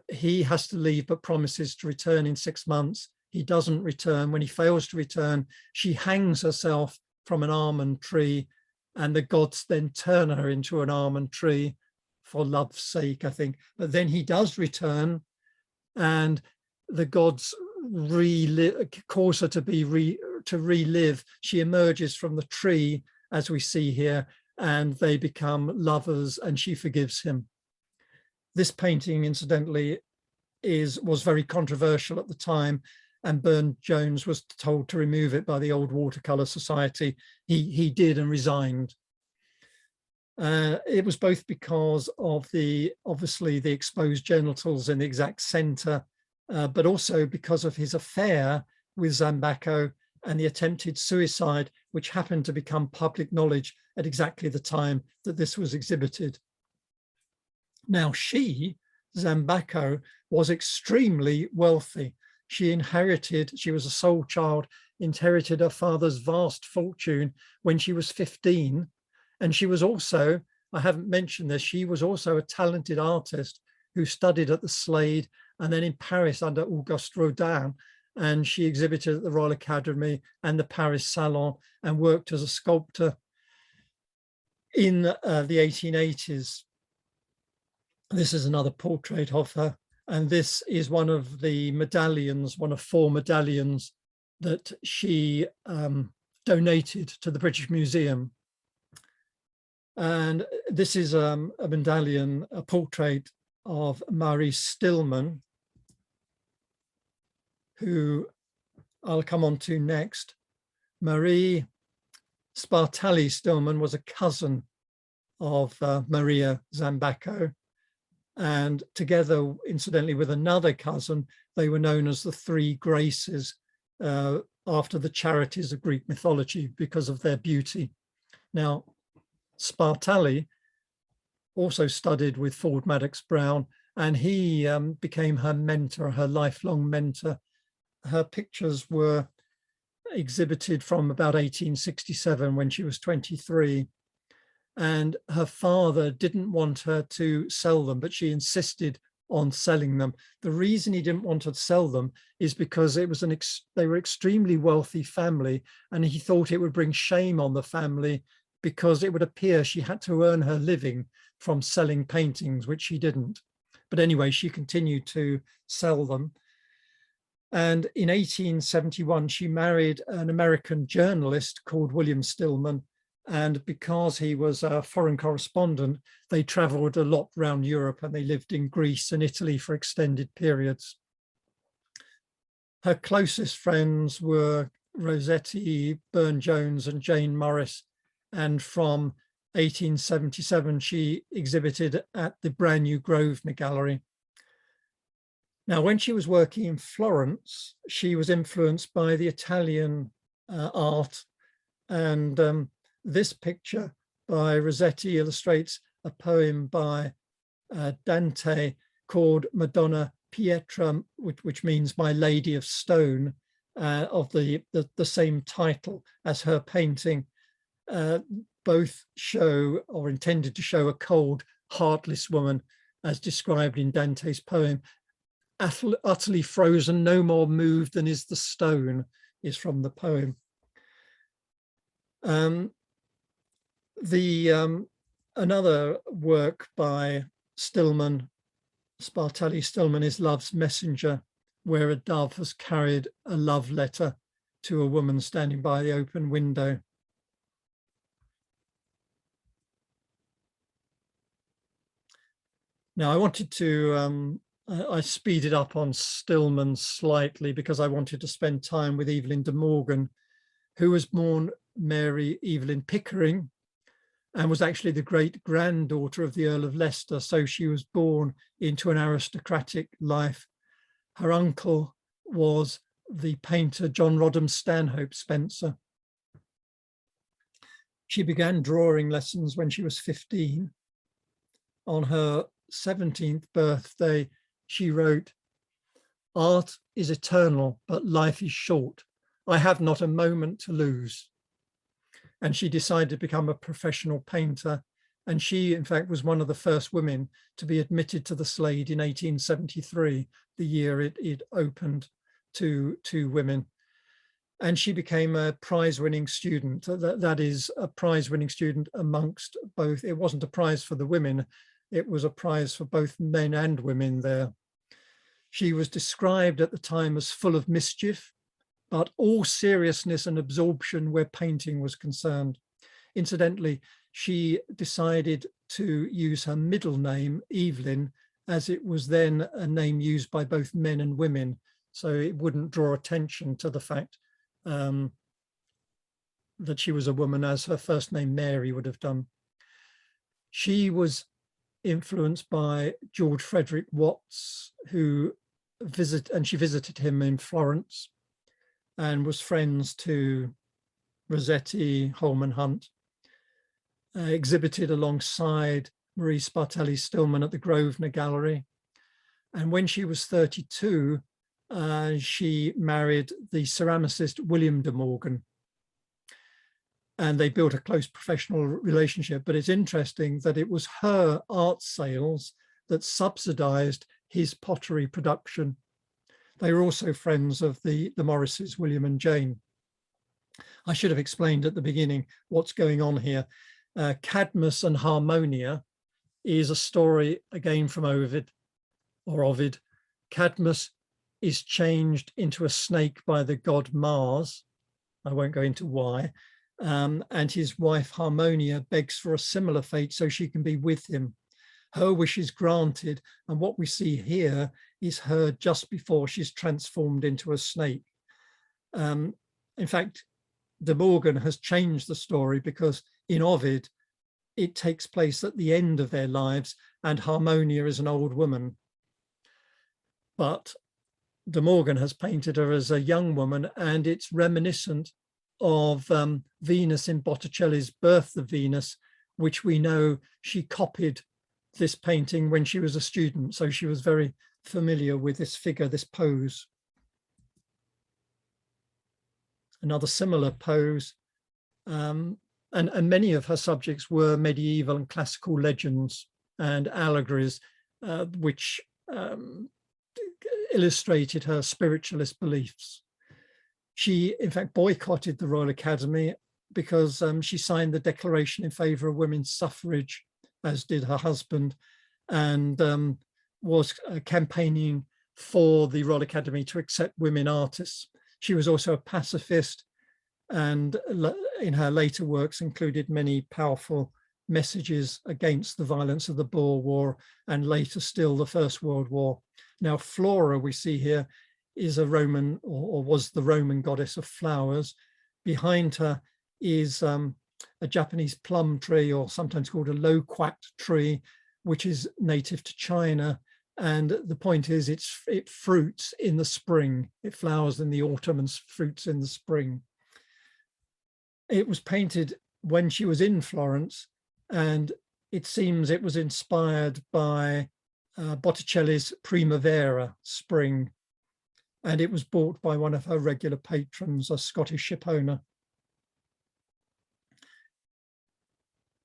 He has to leave but promises to return in 6 months. He doesn't return. When he fails to return, she hangs herself from an almond tree, and the gods then turn her into an almond tree for love's sake, I think. But then he does return, and the gods cause her to relive. She emerges from the tree, as we see here, and they become lovers, and she forgives him. This painting, incidentally, was very controversial at the time, and Burne-Jones was told to remove it by the Old Watercolour Society. He did and resigned. It was both because of obviously the exposed genitals in the exact centre, but also because of his affair with Zambacho and the attempted suicide, which happened to become public knowledge at exactly the time that this was exhibited. Now she, Zambacho, was extremely wealthy. She was a sole child, inherited her father's vast fortune when she was 15. And she was also, I haven't mentioned this, she was also a talented artist who studied at the Slade and then in Paris under Auguste Rodin. And she exhibited at the Royal Academy and the Paris Salon and worked as a sculptor in the 1880s. This is another portrait of her. And this is one of the medallions, one of 4 medallions that she donated to the British Museum. And this is a medallion, a portrait of Marie Stillman, who I'll come on to next. Marie Spartali Stillman was a cousin of Maria Zambacho. And together, incidentally, with another cousin, they were known as the Three Graces, after the charities of Greek mythology because of their beauty. Now, Spartali also studied with Ford Madox Brown, and he became her mentor, her lifelong mentor. Her pictures were exhibited from about 1867 when she was 23. And her father didn't want her to sell them, but she insisted on selling them. The reason he didn't want her to sell them is because it was they were extremely wealthy family, and he thought it would bring shame on the family because it would appear she had to earn her living from selling paintings, which she didn't. But anyway, she continued to sell them. And in 1871, she married an American journalist called William Stillman. And because he was a foreign correspondent, they traveled a lot around Europe, and they lived in Greece and Italy for extended periods. Her closest friends were Rossetti, Burne-Jones, and Jane Morris. And from 1877, she exhibited at the Brand New Grosvenor Gallery. Now, when she was working in Florence, she was influenced by the Italian art, and this picture by Rossetti illustrates a poem by Dante called Madonna Pietra, which means My Lady of Stone, of the same title as her painting. Both show, or intended to show, a cold, heartless woman, as described in Dante's poem. Utterly frozen, no more moved than is the stone, is from the poem. Another work by Stillman, Spartali Stillman, is Love's Messenger, where a dove has carried a love letter to a woman standing by the open window. Now I wanted to, I speeded up on Stillman slightly because I wanted to spend time with Evelyn de Morgan, who was born Mary Evelyn Pickering and was actually the great granddaughter of the Earl of Leicester. So she was born into an aristocratic life. Her uncle was the painter John Rodham Stanhope Spencer. She began drawing lessons when she was 15. On her 17th birthday, she wrote, "Art is eternal, but life is short. I have not a moment to lose." And she decided to become a professional painter. And she, in fact, was one of the first women to be admitted to the Slade in 1873, the year it opened to women. And she became a prize-winning student. That is, a prize-winning student amongst both. It wasn't a prize for the women. It was a prize for both men and women there. She was described at the time as full of mischief, but all seriousness and absorption where painting was concerned. Incidentally, she decided to use her middle name, Evelyn, as it was then a name used by both men and women, so it wouldn't draw attention to the fact that she was a woman, as her first name Mary would have done. She was influenced by George Frederick Watts, she visited him in Florence and was friends to Rossetti, Holman Hunt, exhibited alongside Marie Spartali Stillman at the Grosvenor Gallery. And when she was 32, she married the ceramicist William de Morgan. And they built a close professional relationship. But it's interesting that it was her art sales that subsidized his pottery production. They were also friends of the Morrises, William and Jane. I should have explained at the beginning what's going on here. Cadmus and Harmonia is a story again from Ovid. Cadmus is changed into a snake by the god Mars. I won't go into why. And his wife Harmonia begs for a similar fate so she can be with him. Her wish is granted, and what we see here is her just before she's transformed into a snake. In fact, de Morgan has changed the story because in Ovid, it takes place at the end of their lives and Harmonia is an old woman. But de Morgan has painted her as a young woman, and it's reminiscent of Venus in Botticelli's Birth of Venus, which we know she copied this painting when she was a student. So she was very familiar with this figure, this pose. Another similar pose. And many of her subjects were medieval and classical legends and allegories, which illustrated her spiritualist beliefs. She, in fact, boycotted the Royal Academy because she signed the Declaration in favour of women's suffrage, as did her husband, and was campaigning for the Royal Academy to accept women artists. She was also a pacifist, and in her later works included many powerful messages against the violence of the Boer War and later still the First World War. Now, Flora, we see here, is a Roman, or was the Roman goddess of flowers. Behind her is a Japanese plum tree, or sometimes called a loquat tree, which is native to China. And the point is, it fruits in the spring. It flowers in the autumn and fruits in the spring. It was painted when she was in Florence, and it seems it was inspired by Botticelli's Primavera, spring. And it was bought by one of her regular patrons, a Scottish shipowner.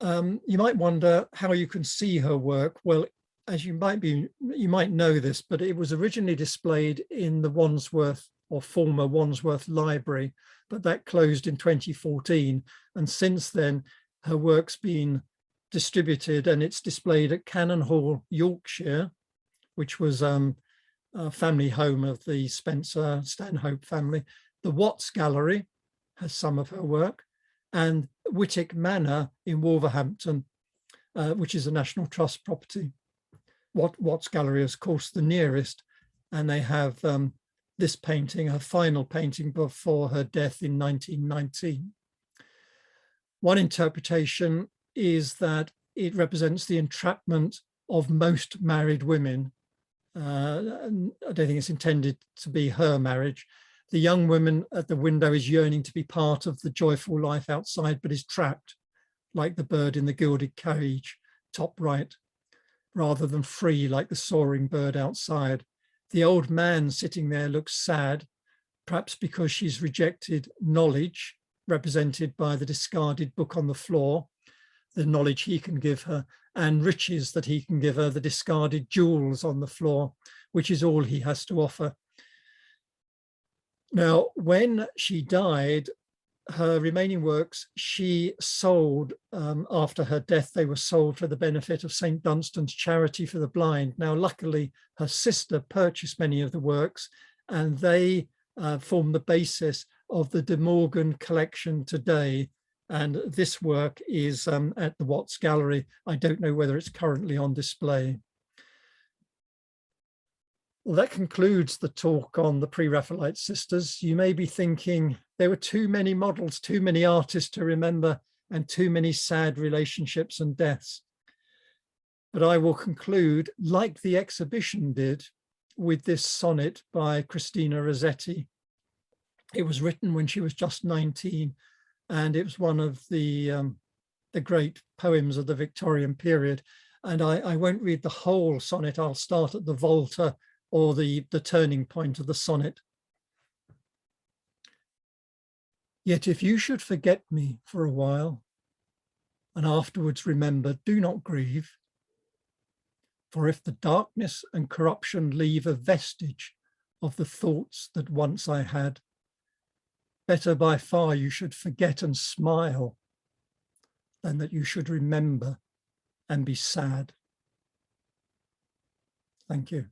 You might wonder how you can see her work. Well, as you might know this, but it was originally displayed in the Wandsworth, or former Wandsworth Library, but that closed in 2014. And since then, her work's been distributed and it's displayed at Cannon Hall, Yorkshire, which was a family home of the Spencer Stanhope family. The Watts Gallery has some of her work, and Whittick Manor in Wolverhampton, which is a National Trust property. Watts Gallery is, of course, the nearest, and they have this painting, her final painting before her death in 1919. One interpretation is that it represents the entrapment of most married women. I don't think it's intended to be her marriage. The young woman at the window is yearning to be part of the joyful life outside, but is trapped, like the bird in the gilded cage, top right, rather than free like the soaring bird outside. The old man sitting there looks sad, perhaps because she's rejected knowledge, represented by the discarded book on the floor, the knowledge he can give her, and riches that he can give her, the discarded jewels on the floor, which is all he has to offer. Now, when she died, her remaining works she sold. After her death, they were sold for the benefit of St. Dunstan's Charity for the Blind. Now, luckily, her sister purchased many of the works, and they form the basis of the de Morgan collection today. And this work is at the Watts Gallery. I don't know whether it's currently on display. Well, that concludes the talk on the Pre-Raphaelite sisters. You may be thinking there were too many models, too many artists to remember, and too many sad relationships and deaths. But I will conclude, like the exhibition did, with this sonnet by Christina Rossetti. It was written when she was just 19, and it was one of the great poems of the Victorian period. And I won't read the whole sonnet. I'll start at the Volta, or the turning point of the sonnet. Yet if you should forget me for a while, and afterwards remember, do not grieve. For if the darkness and corruption leave a vestige of the thoughts that once I had, better by far you should forget and smile than that you should remember and be sad. Thank you.